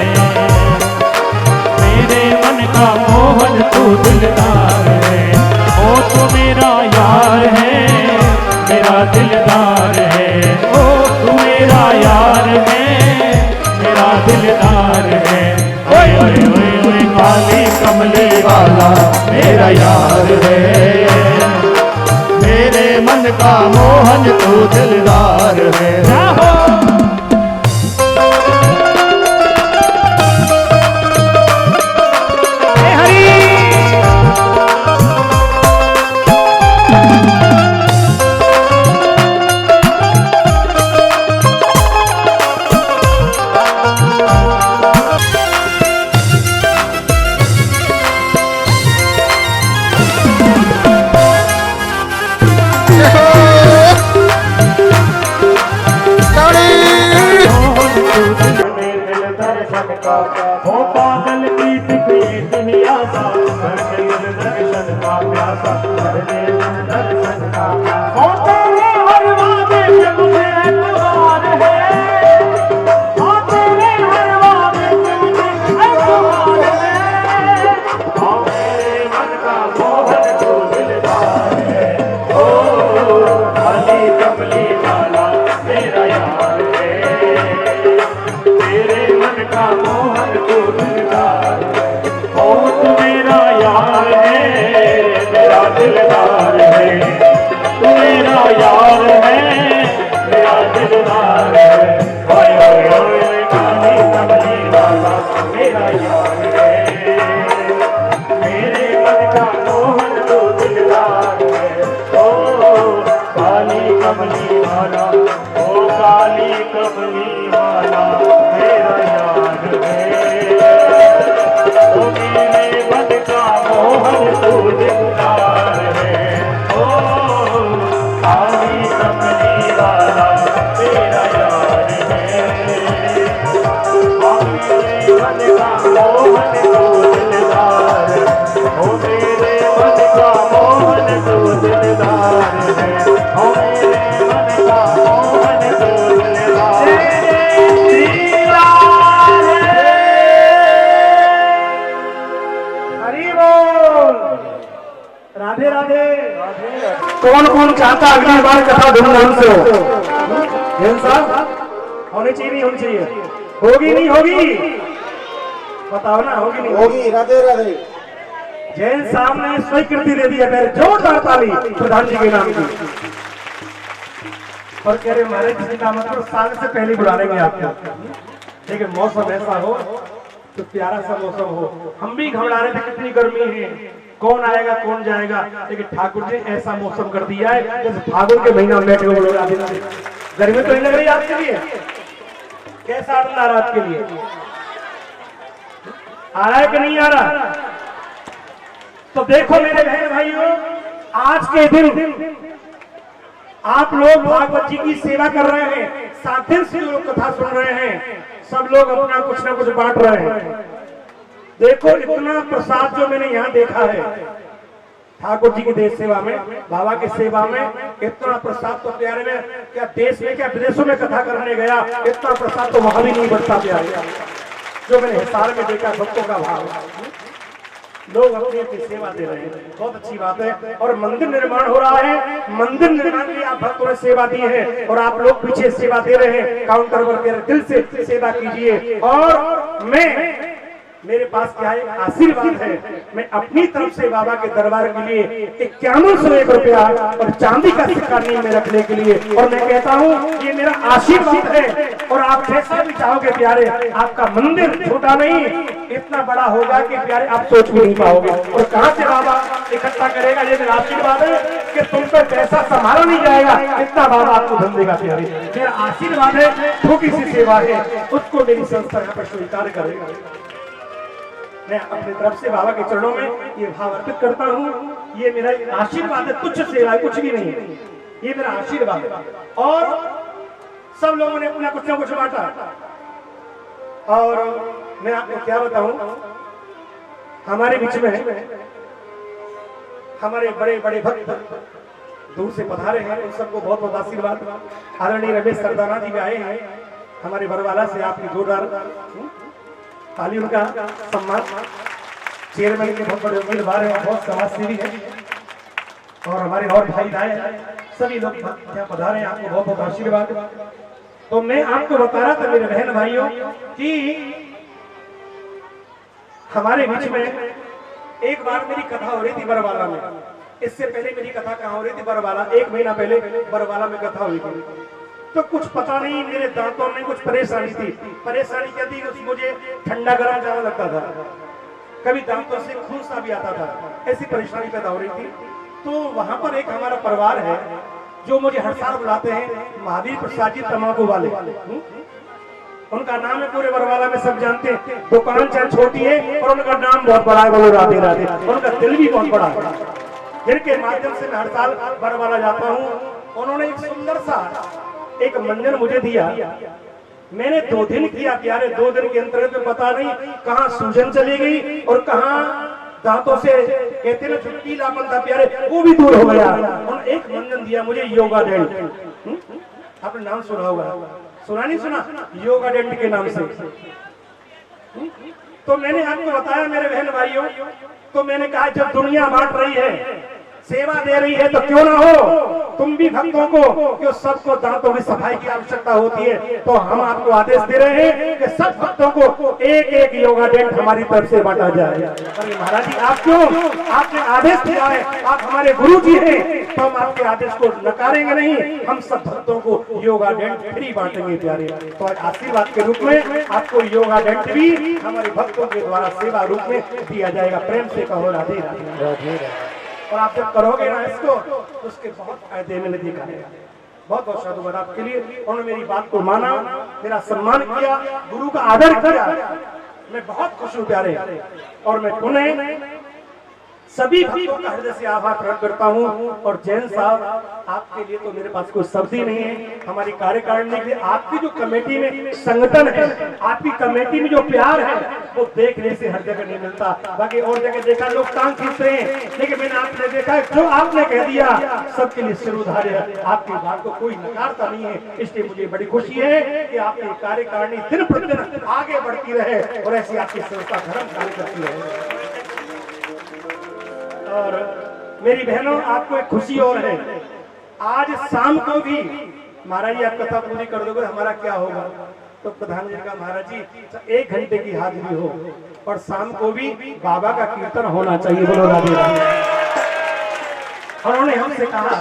Speaker 2: मेरे मन का मोहन तू दिलदार है। ओ तो मेरा यार है, मेरा दिलदार है। ओ तू मेरा यार है, मेरा दिलदार है। ओए ओए ओए ओए काली कमली वाला मेरा यार है, मेरे मन का मोहन तू दिलदार है। हो पागल की टिकली दुनिया सा, करने दर्शन का प्यासा, करने दर्शन का प्यासा। हो तेरे हर वादे से मुझे एतबार है, हो तेरे हर वादे से मुझे एतबार है। हो मेरे मन का मोहन तू दिलदार है। ओ काली कमली वाला मेरा यार है, तेरे मन का मोहन तू दिलदार है। ओ तू मेरा यार है, मेरा दिल
Speaker 1: हरि बोल। राधे राधे। कौन कौन चाहता अगली बार कथा धूमधाम से हो? जैन साहब होनी चाहिए नहीं होनी चाहिए? होगी नहीं होगी? बताओ ना, होगी नहीं
Speaker 4: होगी? राधे राधे।
Speaker 1: जैन साहब ने स्वीकृति दे दी है, मेरे जोरदार ताली प्रधान जी के नाम की। और कह रहे हमारे किसी का मतलब साल से पहले बुला लेंगे आपको। लेकिन मौसम ऐसा हो तो प्यारा सा मौसम हो। हम भी घबरा रहे थे कितनी गर्मी है, कौन आएगा कौन जाएगा, लेकिन ठाकुर जी ऐसा मौसम कर दिया है जैसे फागुन के महीना में बैठे हुए लोग। गर्मी तो नहीं लग रही आपके लिए? कैसा आनंद आ रहा आपके लिए? आ रहा है कि नहीं आ रहा? तो देखो मेरे बहन भाइयों, आज के दिन आप लोग भागवत जी की सेवा कर रहे हैं, 7 दिन से लोग कथा सुन रहे हैं, सब लोग अपना कुछ ना कुछ बांट रहे हैं। देखो इतना प्रसाद जो मैंने यहाँ देखा है ठाकुर जी की देश सेवा में, बाबा की सेवा में, इतना प्रसाद तो प्यारे में क्या देश में क्या विदेशों में कथा करने गया, इतना प्रसाद तो वहां भी नहीं बढ़ता प्यारे। जो मैंने हिसार में देखा भक्तों का भाव, लोग अपनी अपनी सेवा दे रहे हैं, बहुत अच्छी बात है। और मंदिर निर्माण हो रहा है, मंदिर निर्माण की आप भक्तों ने सेवा दी है और आप लोग पीछे सेवा दे रहे हैं। काउंटर पर मेरे दिल से सेवा कीजिए। और मैं मेरे पास क्या है, आशीर्वाद है। मैं अपनी तरफ से बाबा के दरबार के लिए 5101 रुपया और चांदी का सिक्का नींव में रखने के लिए, और मैं कहता हूँ ये मेरा आशीर्वाद है। और आप जैसा भी चाहोगे प्यारे, आपका मंदिर छोटा नहीं इतना बड़ा होगा कि प्यारे आप सोच भी नहीं पाओगे। और कहाँ से बाबा इकट्ठा करेगा, ये मेरा आशीर्वाद है कि तुम पर पैसा संभाला नहीं जाएगा, इतना बाबा आपको धन देगा प्यारे। मेरा आशीर्वाद है, छोटी सी सेवा है, उसको मेरी संस्था यहाँ पर स्वीकार करेगा। मैं अपनी तरफ से बाबा के चरणों में ये भाव अर्पित करता हूँ। ये मेरा आशीर्वाद है, तुच्छ सेवा है, कुछ भी नहीं है, ये मेरा आशीर्वाद है। और सब लोगों ने अपना कुछ ना कुछ बांटा। और मैं आपको क्या बताऊं, हमारे बीच में हमारे बड़े बड़े भक्त दूर से पधारे हैं, उन सबको बहुत बहुत आशीर्वाद। आदरणीय रमेश सरदाना जी भी आए हैं हमारे बरवाला से, आपकी जोरदार ताली उनका सम्मान। चेयरमैन के बहुत बड़े उम्मीदवार हैं, बहुत समाजसेवी हैं, और हमारे और भाई भाई सभी लोग यहाँ पधारे हैं, आपको बहुत बहुत आशीर्वाद। तो मैं आपको बता रहा था मेरे बहन भाइयों कि हमारे बीच में एक बार मेरी कथा हो रही थी बरवाला में। इससे पहले मेरी कथा कहाँ हो रही थी? बरवाला। 1 महीना पहले बरवाला में कथा हुई थी। तो कुछ पता नहीं मेरे दांतों में कुछ परेशानी थी। परेशानी क्या थी? मुझे ठंडा गर्म ज्यादा लगता था, कभी दांतों से खून सा भी आता था, ऐसी परेशानी पैदा हो रही थी। तो वहां पर एक हमारा परिवार है जो मुझे हर साल बुलाते हैं, महावीर प्रसाद जी तम्बाकू वाले। उनका नाम है पूरे बरवाला में सब जानते हैं। दुकान चाहे छोटी है और उनका नाम बहुत बड़ा है, बोलो राधे राधे। उनका दिल भी बहुत बड़ा है, जिनके माध्यम से मैं हर साल बरवाला जाता हूँ। उन्होंने एक सुंदर सा एक मंजन मुझे दिया, मैंने 2 दिन किया प्यारे। 2 दिन के अंतर्गत में पता नहीं कहाँ सूजन चली गई और कहाँ दांतों से कहते ना पीलापन था प्यारे, वो भी दूर हो गया। और एक मंजन दिया मुझे योगा डेंट। आपने नाम सुना होगा, सुना नहीं सुना? योगा डेंट के नाम से। तो मैंने आपको बताया मेरे बहन भाइयों, तो मैंने कहा जब दुनिया बांट रही है, सेवा दे रही है, तो क्यों ना हो तुम भी भक्तों को, क्यों सबको दांतों की सफाई की आवश्यकता होती है। तो हम आपको आदेश दे रहे हैं कि सब भक्तों को एक एक योगा डेंट हमारी तरफ से बांटा जाए। अरे महाराज जी, आप क्यों, आपने आदेश दिया है, आप हमारे गुरु जी हैं, तो हम आपके आदेश को नकारेंगे नहीं। हम सब भक्तों को योगा डेंट फ्री बांटेंगे प्यारे। तो आज आशीर्वाद के रूप में आपको योगा डेंट भी हमारे भक्तों के द्वारा सेवा रूप में दिया जाएगा। प्रेम से कहो राधे राधे। और आप जब करोगे ना इसको, तो उसके बहुत फायदे मैंने देखा है। बहुत बहुत साधुवाद आपके लिए। उन्होंने मेरी बात को माना, मेरा सम्मान किया, गुरु का आदर किया। मैं बहुत खुश हूँ प्यारे। और मैं पुनः सभी भक्तों का हृदय से आभार प्रकट करता हूँ। और जैन साहब, आपके लिए तो मेरे पास कोई शब्द ही नहीं है। हमारी कार्यकारिणी के लिए आपकी जो कमेटी में संगठन है, आपकी कमेटी में जो प्यार है, वो देखने से हर जगह नहीं मिलता। बाकी और जगह देखा लोग टांग खींचते हैं, लेकिन मैंने आपने देखा जो आपने कह दिया सबके लिए सिरुधार है। आपकी बात को कोई नकारता नहीं है। इसलिए मुझे बड़ी खुशी है कि आपकी कार्यकारिणी दिन प्रतिदिन आगे बढ़ती रहे और ऐसी आपकी संस्था धर्म कार्य करती रहे। और मेरी बहनों, आपको एक खुशी और है, आज शाम को भी महाराज जी आप कथा पूरी कर दोगे हमारा क्या होगा? तो प्रधान जी का महाराज जी 1 घंटे की हाजिरी हो और शाम को भी बाबा का कीर्तन होना चाहिए। बोलो राधे राधे। उन्होंने हमसे कहा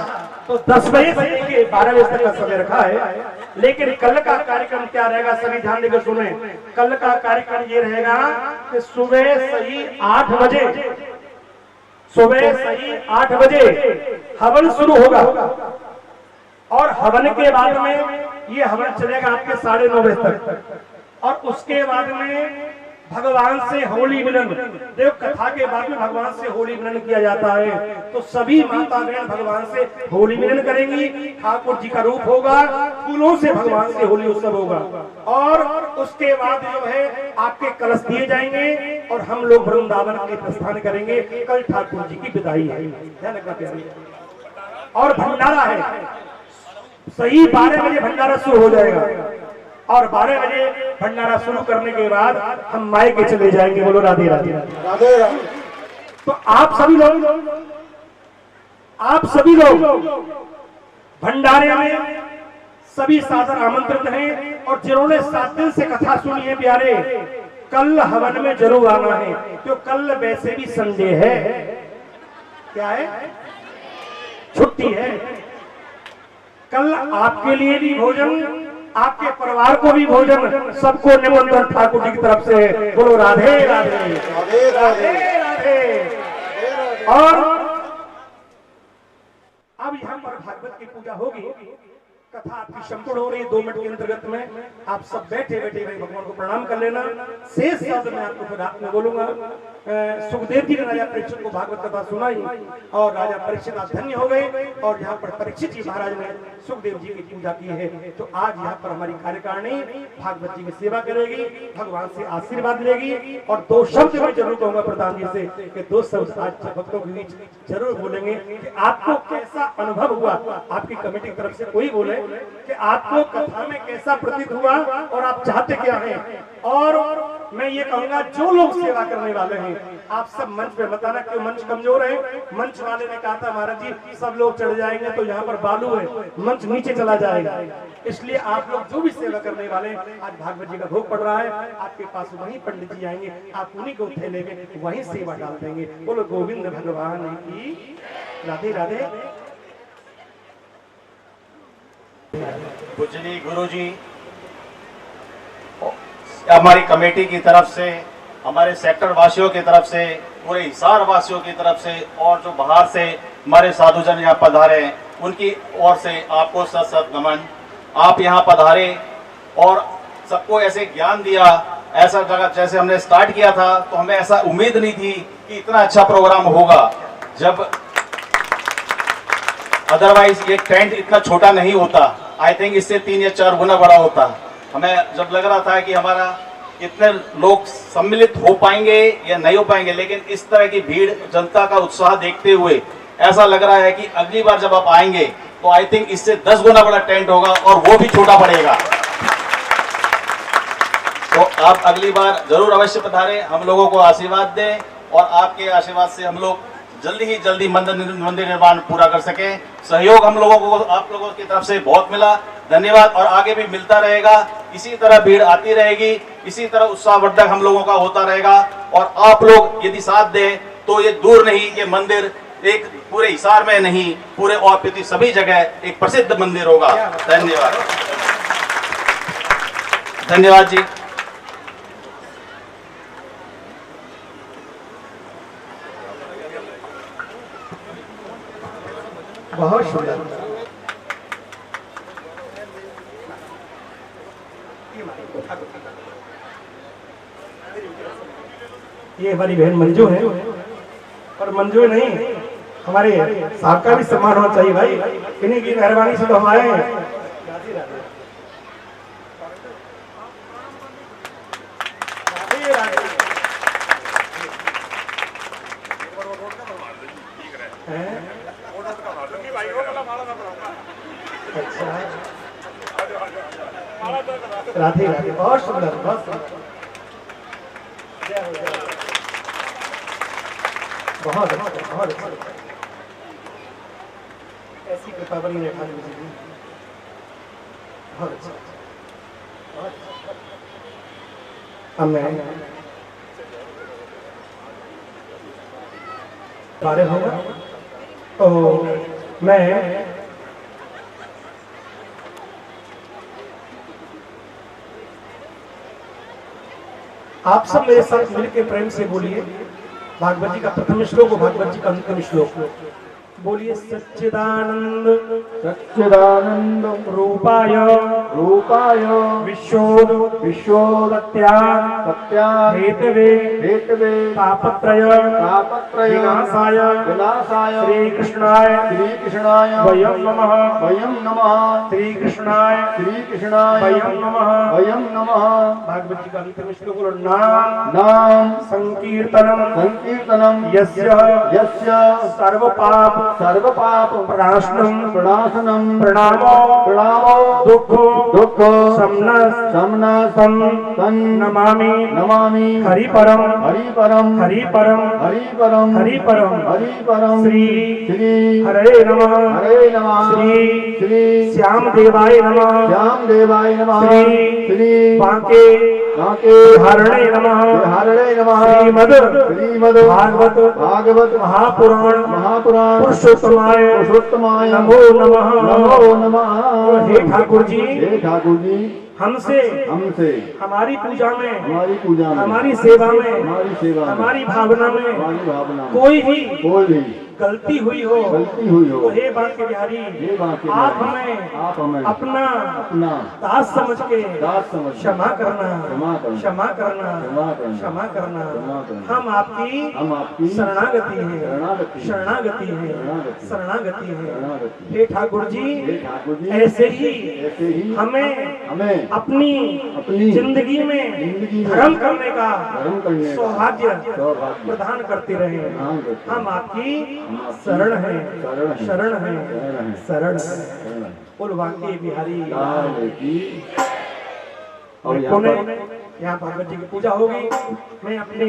Speaker 1: तो 10 बजे से लेके 12 बजे तक का समय रखा है, लेकिन कल का कार्यक्रम क्या रहेगा सभी ध्यान देकर सुने। कल का कार्यक्रम ये रहेगा कि सुबह सही 8 बजे, सुबह सही 8 बजे हवन शुरू होगा और हवन के बाद में ये हवन चलेगा आपके 9:30 बजे तक और उसके बाद में भगवान से होली मिलन। देव कथा के बाद में भगवान से होली मिलन किया जाता है, तो सभी माता बहन भगवान से होली मिलन करेंगी। ठाकुर जी का रूप होगा, फूलों से भगवान से होली उत्सव होगा और उसके बाद जो है आपके कलश दिए जाएंगे और हम लोग वृंदावन के प्रस्थान करेंगे। कल ठाकुर जी की विदाई है, ध्यान रखना प्यारी। और भंडारा है, सही 12 बजे भंडारा शुरू हो जाएगा और 12 बजे भंडारा शुरू करने के बाद हम मायके चले जाएंगे। बोलो राधे राधे राधे राधे। तो आप सभी लोग भंडारे में सभी सादर आमंत्रित हैं और जिन्होंने 7 दिन से कथा सुनी है प्यारे, कल हवन में जरूर आना है, तो कल वैसे भी संडे है। क्या है? छुट्टी है। कल आपके लिए भी भोजन, आपके परिवार को भी भोजन, सबको निमंत्रण ठाकुर जी की तरफ से। बोलो राधे राधे राधे राधे राधे। और अब यहाँ पर भागवत की पूजा होगी, कथा आपकी संपूर्ण हो रही है। 2 मिनट के अंतर्गत में आप सब बैठे बैठे भाई भगवान को प्रणाम कर लेना। शेष शब्द मैं आपको फिर रात में बोलूंगा। सुखदेव जी ने राजा परीक्षित को भागवत कथा सुनाई और राजा परीक्षित धन्य हो गए और यहाँ पर परीक्षित जी महाराज ने सुखदेव जी की पूजा की है। तो आज यहाँ पर हमारी कार्यकारिणी भागवत जी की सेवा करेगी, भगवान से आशीर्वाद लेगी और 2 शब्द मैं जरूर कहूंगा प्रधान जी से कि 2 शब्द आज भक्तों के बीच जरूर बोलेंगे कि आपको कैसा अनुभव हुआ। आपकी कमेटी की तरफ से कोई बोले कि आपको कथा में कैसा प्रतीत हुआ और आप चाहते क्या हैं। और मैं ये कहूंगा जो लोग सेवा करने वाले हैं आप सब मंच पे बताना, क्यों मंच कमजोर है। मंच वाले ने कहा था महाराज जी सब लोग चढ़ जाएंगे तो यहाँ पर बालू है, मंच नीचे चला जाएगा, इसलिए आप लोग जो भी सेवा करने वाले, आज भागवत जी का भोग पड़ रहा है, आपके पास वहीं पंडित जी आएंगे, आप उन्हीं को थैले में वहीं सेवा डाल देंगे। बोलो गोविंद भगवान की राधे राधे।
Speaker 4: पूजनीय गुरु जी, हमारी कमेटी की तरफ से, हमारे सेक्टर वासियों की तरफ से, पूरे हिसार वासियों की तरफ से और जो बाहर से हमारे साधुजन यहाँ पधारे हैं उनकी ओर से आपको सत सत नमन। आप यहाँ पधारे और सबको ऐसे ज्ञान दिया, ऐसा जगह जैसे हमने स्टार्ट किया था तो हमें ऐसा उम्मीद नहीं थी कि इतना अच्छा प्रोग्राम होगा। जब अदरवाइज ये टेंट इतना छोटा नहीं होता, आई थिंक इससे 3 या 4 गुना बड़ा होता। हमें जब लग रहा था कि हमारा इतने लोग सम्मिलित हो पाएंगे या नहीं हो पाएंगे, लेकिन इस तरह की भीड़, जनता का उत्साह देखते हुए ऐसा लग रहा है कि अगली बार जब आप आएंगे तो आई थिंक इससे 10 गुना बड़ा टेंट होगा और वो भी छोटा पड़ेगा। तो आप अगली बार जरूर अवश्य पधारें, हम लोगों को आशीर्वाद दें और आपके आशीर्वाद से हम लोग जल्दी ही जल्दी मंदिर निर्माण पूरा कर सके। सहयोग हम लोगों को आप लोगों की तरफ से बहुत मिला, धन्यवाद। और आगे भी मिलता रहेगा, इसी तरह भीड़ आती रहेगी, इसी तरह उत्साहवर्धक हम लोगों का होता रहेगा। और आप लोग यदि साथ दें तो ये दूर नहीं, ये मंदिर एक पूरे हिसार में नहीं, पूरे और सभी जगह एक प्रसिद्ध मंदिर होगा। धन्यवाद, धन्यवाद जी।
Speaker 1: बहुत सुंदर। ये हमारी बहन मंजू है और मंजू नहीं, हमारे साहब का भी सम्मान होना चाहिए भाई, इन्हीं की मेहरबानी से तो हम आए हैं। राधे राधे, बहुत सुंदर, बहुत सुंदर। बहुत अच्छा, बहुत अच्छा। ऐसी कृपा बनी रहे ठाकुर जी की। बहुत अच्छा, बहुत अच्छा। अब मैं कार्य होगा तो मैं आप सब मेरे साथ मिलकर प्रेम से बोलिए भागवत जी का प्रथम श्लोक और भागवत जी का अंतिम श्लोक। बोलिए सच्चिदानंद
Speaker 2: सच्चिदानंद
Speaker 1: रूपाय
Speaker 2: रूपाय
Speaker 1: विश्वोद
Speaker 2: विश्वोदत्या
Speaker 1: सत्या
Speaker 2: हेतवे
Speaker 1: हेतवे
Speaker 2: तापत्रय
Speaker 1: तापत्रय
Speaker 2: विनाशाय
Speaker 1: विनाशाय
Speaker 2: श्री कृष्णाय वयं नमः
Speaker 1: वयं नमः
Speaker 2: श्री कृष्णाय वयं नमः
Speaker 1: वयं नमः।
Speaker 2: भागवत जी का अंतिम श्लोक और नाम
Speaker 1: नाम
Speaker 2: संकीर्तनम
Speaker 1: संकीर्तनम
Speaker 2: यस्य
Speaker 1: यस्य
Speaker 2: सर्व पाप
Speaker 1: सर्वपाप
Speaker 2: प्रणाशनम
Speaker 1: प्रणाशनम
Speaker 2: प्रणामो
Speaker 1: प्रणामो
Speaker 2: दुःखो
Speaker 1: दुःखो
Speaker 2: समनस
Speaker 1: समनस
Speaker 2: तं
Speaker 1: तं
Speaker 2: नमामि
Speaker 1: नमामि
Speaker 2: हरिपरम
Speaker 1: हरिपरम
Speaker 2: हरिपरम
Speaker 1: हरिपरम
Speaker 2: हरिपरम
Speaker 1: हरिपरम
Speaker 2: श्री
Speaker 1: श्री
Speaker 2: हरे नमः
Speaker 1: हरे नमः
Speaker 2: श्री
Speaker 1: श्री
Speaker 2: श्याम देवाय नमः
Speaker 1: श्याम देवाय नमः
Speaker 2: श्री
Speaker 1: श्री
Speaker 2: बांके
Speaker 1: बांके
Speaker 2: हरणे नमः
Speaker 1: हरणे नमः
Speaker 2: श्रीमद
Speaker 1: श्रीमद
Speaker 2: भागवत
Speaker 1: भागवत
Speaker 2: महापुराण
Speaker 1: महापुराण
Speaker 2: पुरुषोत्तमाय
Speaker 1: पुरुषोत्तमाय
Speaker 2: नमो नमः
Speaker 1: नमो नमः।
Speaker 2: हे ठाकुर जी
Speaker 1: हे ठाकुर जी
Speaker 2: हमसे
Speaker 1: हमसे
Speaker 2: हमारी पूजा में
Speaker 1: हमारी पूजा में
Speaker 2: हमारी सेवा में
Speaker 1: हमारी सेवा में
Speaker 2: हमारी भावना में
Speaker 1: हमारी भावना में
Speaker 2: कोई भी
Speaker 1: कोई भी
Speaker 2: गलती हुई हो
Speaker 1: गलती हुई हो
Speaker 2: तो हे बांके बिहारी
Speaker 1: हे बांके
Speaker 2: आप
Speaker 1: बिहारी,
Speaker 2: हमें
Speaker 1: आप हमें
Speaker 2: अपना
Speaker 1: अपना
Speaker 2: दास समझ के
Speaker 1: दास समझ के
Speaker 2: क्षमा करना
Speaker 1: क्षमा करना
Speaker 2: क्षमा करना
Speaker 1: क्षमा करना
Speaker 2: क्षमा करना
Speaker 1: क्षमा करना।
Speaker 2: हम आपकी शरणागति है
Speaker 1: शरणागति
Speaker 2: शरणागति है
Speaker 1: शरणागति
Speaker 2: शरणागति है
Speaker 1: शरणागति।
Speaker 2: हे ठाकुर
Speaker 1: हे
Speaker 2: जी
Speaker 1: ठाकुर जी
Speaker 2: ऐसे ही
Speaker 1: ऐसे ही
Speaker 2: हमें
Speaker 1: हमें
Speaker 2: अपनी
Speaker 1: अपनी
Speaker 2: जिंदगी में
Speaker 1: जिंदगी में
Speaker 2: धर्म करने का
Speaker 1: धर्म करने का
Speaker 2: सौभाग्य
Speaker 1: सौभाग्य
Speaker 2: प्रदान करते रहे।
Speaker 1: प्रदान करते रहे।
Speaker 2: हम आपकी
Speaker 1: हम आपकी
Speaker 2: शरण है
Speaker 1: शरण है।
Speaker 2: शरण है
Speaker 1: शरण है।
Speaker 2: शरण है
Speaker 1: शरण है।
Speaker 2: बोल बांके बिहारी
Speaker 1: लाल की। और यहाँ
Speaker 2: पुणे
Speaker 1: पर
Speaker 2: यहाँ भगवत जी की पूजा होगी। मैं अपने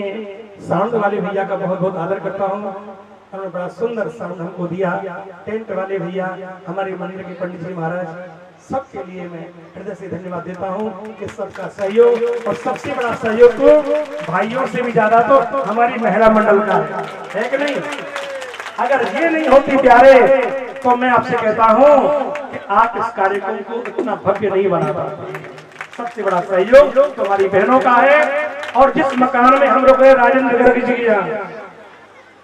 Speaker 2: साउंड वाले भैया का बहुत बहुत आदर करता हूँ। उन्होंने बड़ा सुंदर साउंड हमको दिया। टेंट वाले भैया, हमारे मंदिर के पंडित जी महाराज, सबके लिए मैं हृदय से धन्यवाद देता हूँ कि सबका सहयोग और सबसे बड़ा सहयोग तो भाइयों से भी ज्यादा तो हमारी महिला मंडल का है कि नहीं। अगर ये नहीं होती प्यारे तो मैं आपसे कहता हूँ कि आप इस कार्यक्रम को इतना भव्य नहीं बना पाते। सबसे बड़ा सहयोग तुम्हारी बहनों का है। और जिस मकान में हम लोग गए राजेंद्र गर्ग जी यहाँ,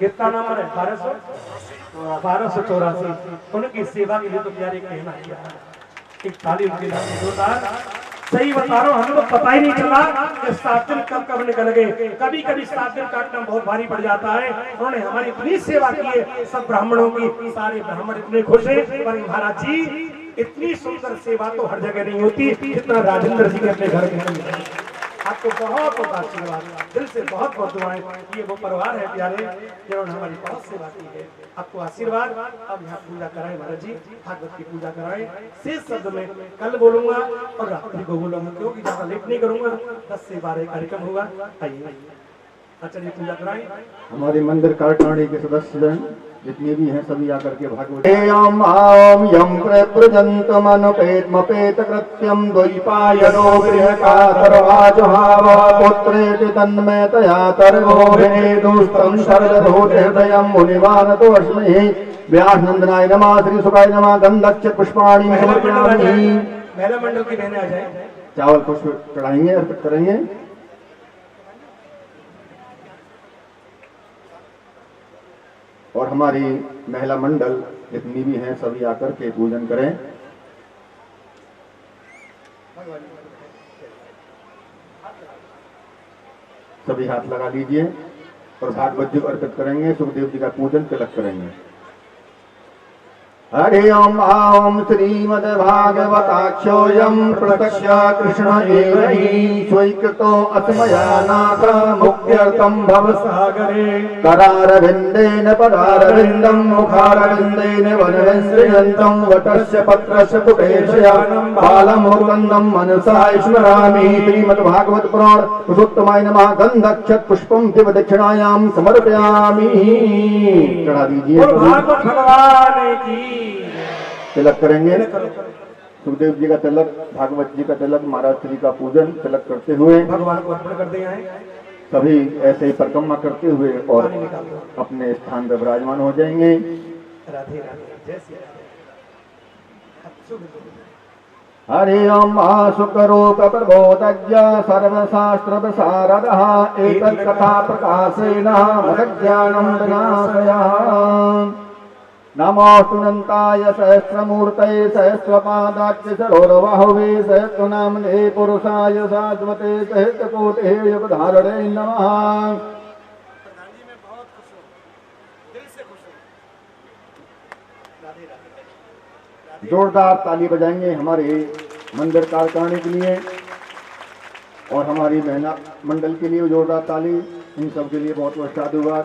Speaker 2: कितना नंबर है 1284, उनकी सेवा के लिए तो प्यारे कहना किया। एक ताली उनके लिए जोरदार। सही बता रहा हूँ, हम लोग पता ही नहीं चला कि 7 दिन कब निकल गए। कभी कभी 7 दिन काटना बहुत भारी पड़ जाता है। उन्होंने हमारी इतनी सेवा की है, सब ब्राह्मणों की, सारे ब्राह्मण इतने खुश हैं। पर महाराज जी इतनी सुंदर सेवा तो हर जगह नहीं होती जितना राजेंद्र जी के अपने घर में। आपको बहुत बहुत आशीर्वाद, दिल से बहुत बहुत दुआएं। ये वो परिवार है प्यारे जिन्होंने हमारी बहुत सेवा की है। आपको आशीर्वाद। अब यहाँ पूजा कराएं महाराज जी, भागवत की पूजा कराएं। शेष शब्द में कल बोलूंगा और रात्रि को बोलूंगा, क्योंकि ज्यादा लेट नहीं करूंगा। 10 से 12 कार्यक्रम होगा। आइए चलिए पूजा कराएं।
Speaker 1: हमारे मंदिर कार्यकारिणी के सदस्य जितने भी हैं सभी आकर के भागवत यम आम यम प्रव्रजन्तमनुपेतमपेत कृत्यम द्वैपायनो गृहकातर्वाजुहाव पुत्रेति तन्मयतया तर्गोभिनेदुस्तं शरदधूतहृदयं मुनिवानतोऽस्मि व्यासनन्दनाय नमः श्री सुखाय नमः गन्धक्ष पुष्पाणि समर्पयामि।
Speaker 2: महिला मंडल की बहनें आ जाए।
Speaker 1: चावल पुष्प चढ़ाएंगे, अर्पित करेंगे। और हमारी महिला मंडल जितनी भी हैं सभी आकर के पूजन करें। सभी हाथ लगा लीजिए और भागवत जी को अर्पित करेंगे। सुखदेव जी का पूजन तिलक करेंगे।
Speaker 5: हरि ओम ओम श्रीमद्भागवताक्षोऽयं प्रत्यक्ष कृष्ण एव हि स्वीकृतो अस्मयानाथ मुक्त्यर्थं भवसागरे करारविन्देन पदारविन्दं मुखारविन्देन वनविसृजन्तं वटस्य पत्रस्य पुटेशयानं बालमुकुन्दं मनसा स्मरामि। श्रीमद्भागवत पुराण पुरुषोत्तमाय नमः। गन्धक्षत पुष्पं दिव दक्षिणायां समर्पयामि। चढ़ा दीजिए।
Speaker 2: भागवत भगवान की
Speaker 5: तिलक करेंगे। सुखदेव जी का तिलक, भागवत जी का तिलक, महाराज श्री का पूजन तिलक करते हुए
Speaker 2: भगवान को अर्पण कर दिया है।
Speaker 5: सभी ऐसे ही परिक्रमा करते हुए और अपने स्थान पर विराजमान हो जाएंगे।
Speaker 2: राधे राधे, जय श्री राम।
Speaker 5: हरि ओम सुखरूप प्रबोधज्ञ सर्वशास्त्र विशारदः एतत् कथा प्रकाशेन मदज्ञानं विनाशयः। नमोऽस्तुनन्ताय सहस्रमूर्तये सहस्रपादाख्य सरोरबाहुवे सहस्रनामने पुरुषाय शाश्वते सहस्रकोटिः युगधारणे नमः। जोरदार ताली बजाएंगे हमारे मंदिर कार्यकारिणी के लिए और हमारी महिला मंडल के लिए जोरदार ताली। इन सब के लिए बहुत बहुत साधुवाद।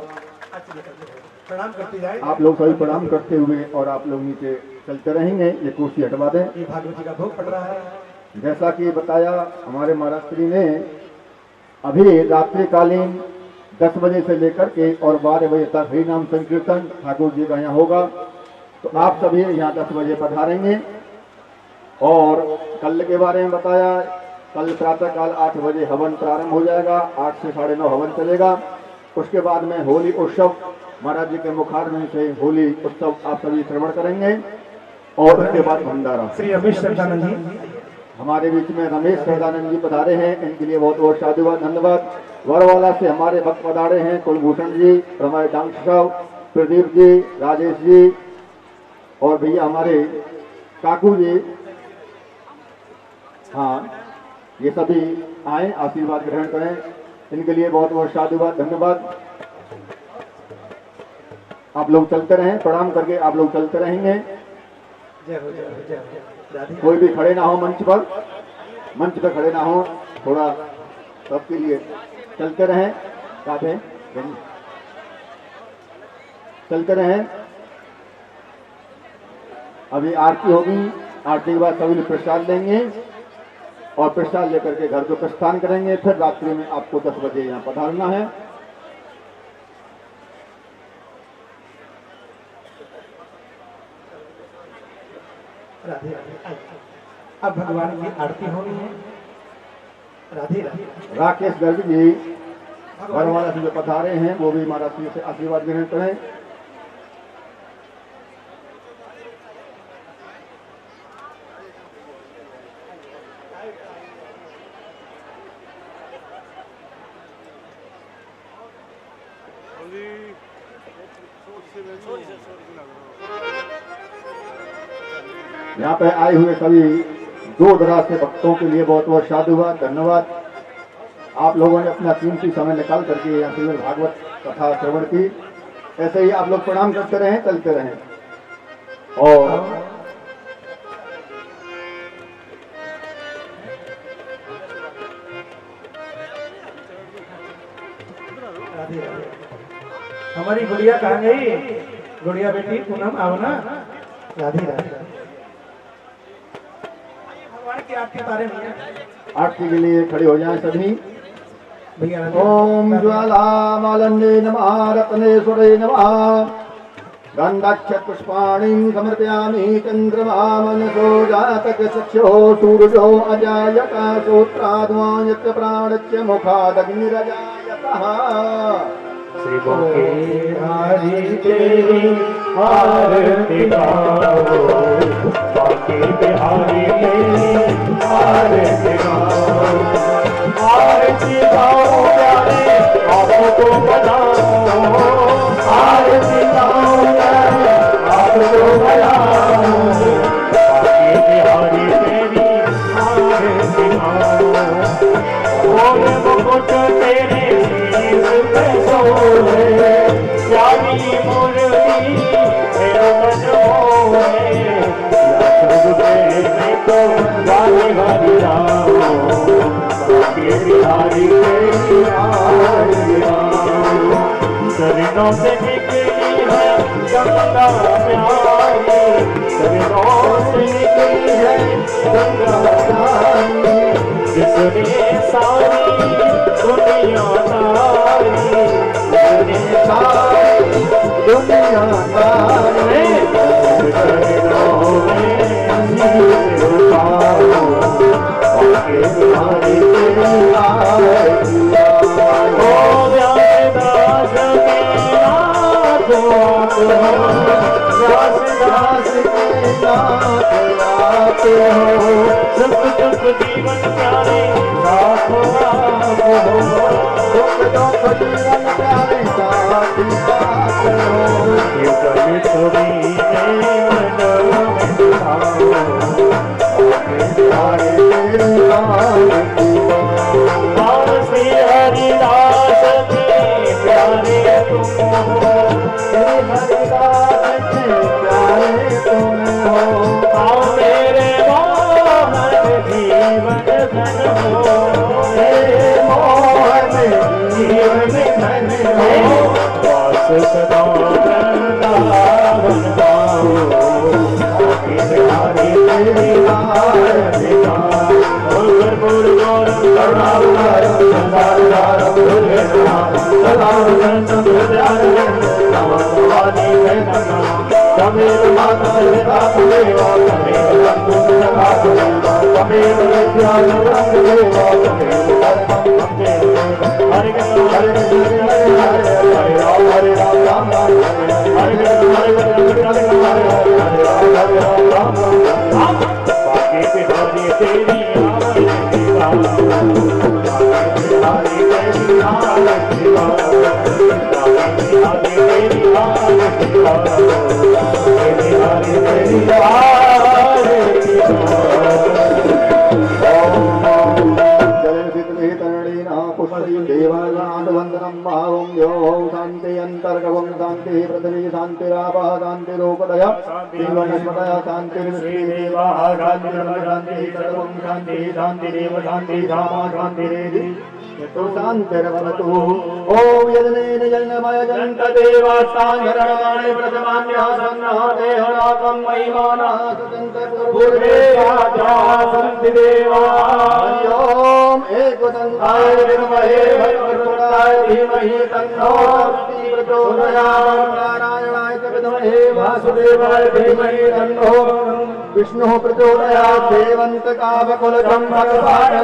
Speaker 2: प्रणाम करते जाए।
Speaker 5: आप लोग सभी प्रणाम करते हुए और आप लोग नीचे चलते रहेंगे। ये कुर्सी हटवा दें।
Speaker 2: ये भागवत जी का भोग पड़ रहा है।
Speaker 5: जैसा कि बताया हमारे महाराज श्री ने, अभी रात्रिकालीन 10 बजे से लेकर के और 12 बजे तक हरि नाम संकीर्तन ठाकुर जी का यहाँ होगा। तो आप सभी यहाँ 10 बजे पधारेंगे। और कल के बारे में बताया, कल प्रातःकाल 8 बजे हवन प्रारंभ हो जाएगा। 8 से 9:30 हवन चलेगा। उसके बाद में होली उत्सव, महाराज जी के मुखारविंद से होली उत्सव आप सभी श्रवण करेंगे। और उसके बाद भंडारा।
Speaker 2: श्री रमेश सदानंद जी
Speaker 5: हमारे बीच में रमेश सदानंद जी पधारे हैं। इनके लिए बहुत बहुत साधुवाद, धन्यवाद। वरवाला से हमारे भक्त पधारे हैं कुलभूषण जी, रमाय डांस साहब, प्रदीप जी, राजेश जी और भैया हमारे काकू जी। हाँ, ये सभी आए, आशीर्वाद ग्रहण करें। इनके लिए बहुत बहुत साधुवाद, धन्यवाद। आप लोग चलते रहें, प्रणाम करके आप लोग चलते रहेंगे।
Speaker 2: जय हो, जय हो, जय हो। राधे
Speaker 5: कोई भी खड़े ना हो मंच पर खड़े ना हो, थोड़ा सबके लिए चलते रहें। राधे, चलते रहें। अभी आरती होगी। आरती के बाद सभी लोग प्रसाद लेंगे और प्रसाद लेकर के घर को प्रस्थान करेंगे। फिर रात्रि में आपको 10 बजे यहाँ पधारना है।
Speaker 2: राधे राधे। अब भगवान की आरती होनी है। राधे राधे।
Speaker 5: राकेश गर्ग जी वरवाला से जो पधारे हैं वो भी महाराज श्री से आशीर्वाद ग्रहण करें। यहाँ पे आए हुए सभी दूर दराज से भक्तों के लिए बहुत बहुत साधुवाद, धन्यवाद। आप लोगों ने अपना कीमती समय निकाल करके यहाँ श्रीमद् भागवत कथा श्रवण की। ऐसे ही आप लोग प्रणाम करते रहें, चलते रहें। और
Speaker 2: राधे राधे। हमारी गुड़िया कहाँ गई? गुड़िया बेटी पूनम आओ ना। राधे राधे। भगवान की आरती उतारे भैया।
Speaker 5: आरती के लिए खड़े हो जाएं सभी।
Speaker 2: भैया
Speaker 5: ओम ज्वाला मालन्ये नमः रत्नेश्वरे नमः। गन्धाक्षत पुष्पाणिं समर्पयामि। चन्द्रमा मनसो जातक चक्षुः सूर्यो अजायत श्रोत्राद्वायत प्राणस्य मुखादग्निरजायतः।
Speaker 2: श्री बोके हरि तेरी आरती गाओ, बाकी बिहारी तेरी आरती गाओ। आरती गाओ प्यारे आपको बजाओ, आरती गाओ प्यारे आपको बजाओ। बाकी बिहारी तेरी आरती गाओ। और मुकुट तेरे शीश पे सोए, प्यारी मुरली मेरा मन मोहे। चरणों से निकली है गंगा प्यारी, चरणों से निकली है गंगा प्यारी, जिसने सारी दुनिया तारी, जिसने सारी दुनिया तारी, चरणों में शीश झुकाओ, आके तुम्हारी ओ व्यासदास के नाथ आप हो, व्यासदास के नाथ आप हो, सुख दुख जीवन प्यारे साथ आप हो, सुख दुख जीवन प्यारे साथ आप हो, ये कभी थोड़ी मन में आओ, आके तुम्हारे श्री हरिदास के प्यारे तुम हो, श्री हरिदास के प्यारे तुम हो, आओ मेरे मोहन जीवन धन हो, मेरे मोहन जीवन धन हो, वास सदा वृंदावन पाओ, आके तुम्हारे तेरी देवानादवंदनम भावं यो शांति अंतर्गम शांति पृथ्वी शांतिराप शांतिरूपदया जीवनस्मदया शांतिर्विश्वेदेवा शांतिर्ब्रह्म सर्वं शांति शांतिरेव शांति धामा शांतिरेधि यतो शांतिर्भवतु ओम यजनेन जन्मय जन्त देवास्तांगरणानि प्रथमान्यासन्नः देहनाकं महिमाना सुतन्त पूर्वे राजा सन्ति देवा ओम एकदन्ताय विद्महे भगवताय धीमहि तन्नो प्रचोदयात् नारायणाय च विद्महे वासुदेवाय धीमहि तन्नो विष्णुः प्रचोदयात् सेवन्त कामकुलकं भगवान्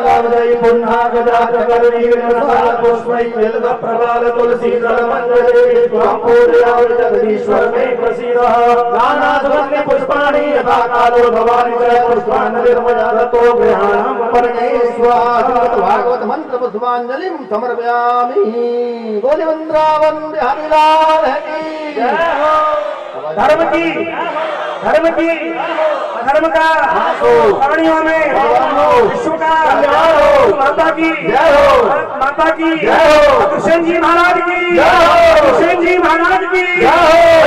Speaker 2: पुण्यगजातकर्णीर्मसाल पुष्पै बिल्व प्रवाल तुलसी दलमंजरे त्वं पूजयामि जगदीश्वर मे प्रसीदः नानासुगन्धि पुष्पाणि यथा कालो भवानि च पुष्पान् निर्मयातो गृहाणां परमेश्वर भागवत मंत्र पुष्पांजलिं समर्पयामि। बोले वृंदावन बिहारी लाल की जय हो। धर्म की धर्म का प्राणियों में विश्व का माता की जय हो, माता की जय हो, कृष्ण जी महाराज की जय हो, कृष्ण जी महाराज की जय हो,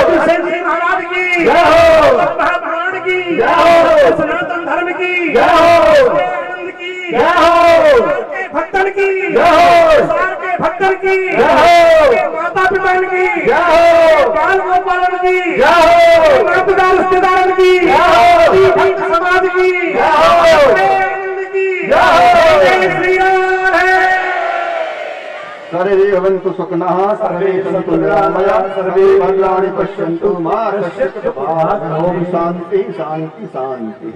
Speaker 2: कृष्ण जी महाराज की जय हो, भगवान की जय हो, सनातन धर्म की जय हो, आनंद की जय हो, भक्तन की जय हो, सार के भक्तन की जय हो, माता पिता की जय हो, बाल गोपालन की जय हो, नातेदार रिश्तेदार की जय हो, भक्त समाज की जय हो, आनंद की जय हो, जय श्री राम है।
Speaker 5: सर्वे भवन्तु सुखिनः सर्वे सन्तु निरामया सर्वे भद्राणि पश्यन्तु मा कश्चित् दुःखभाग्। ओम शांति शांति शांति।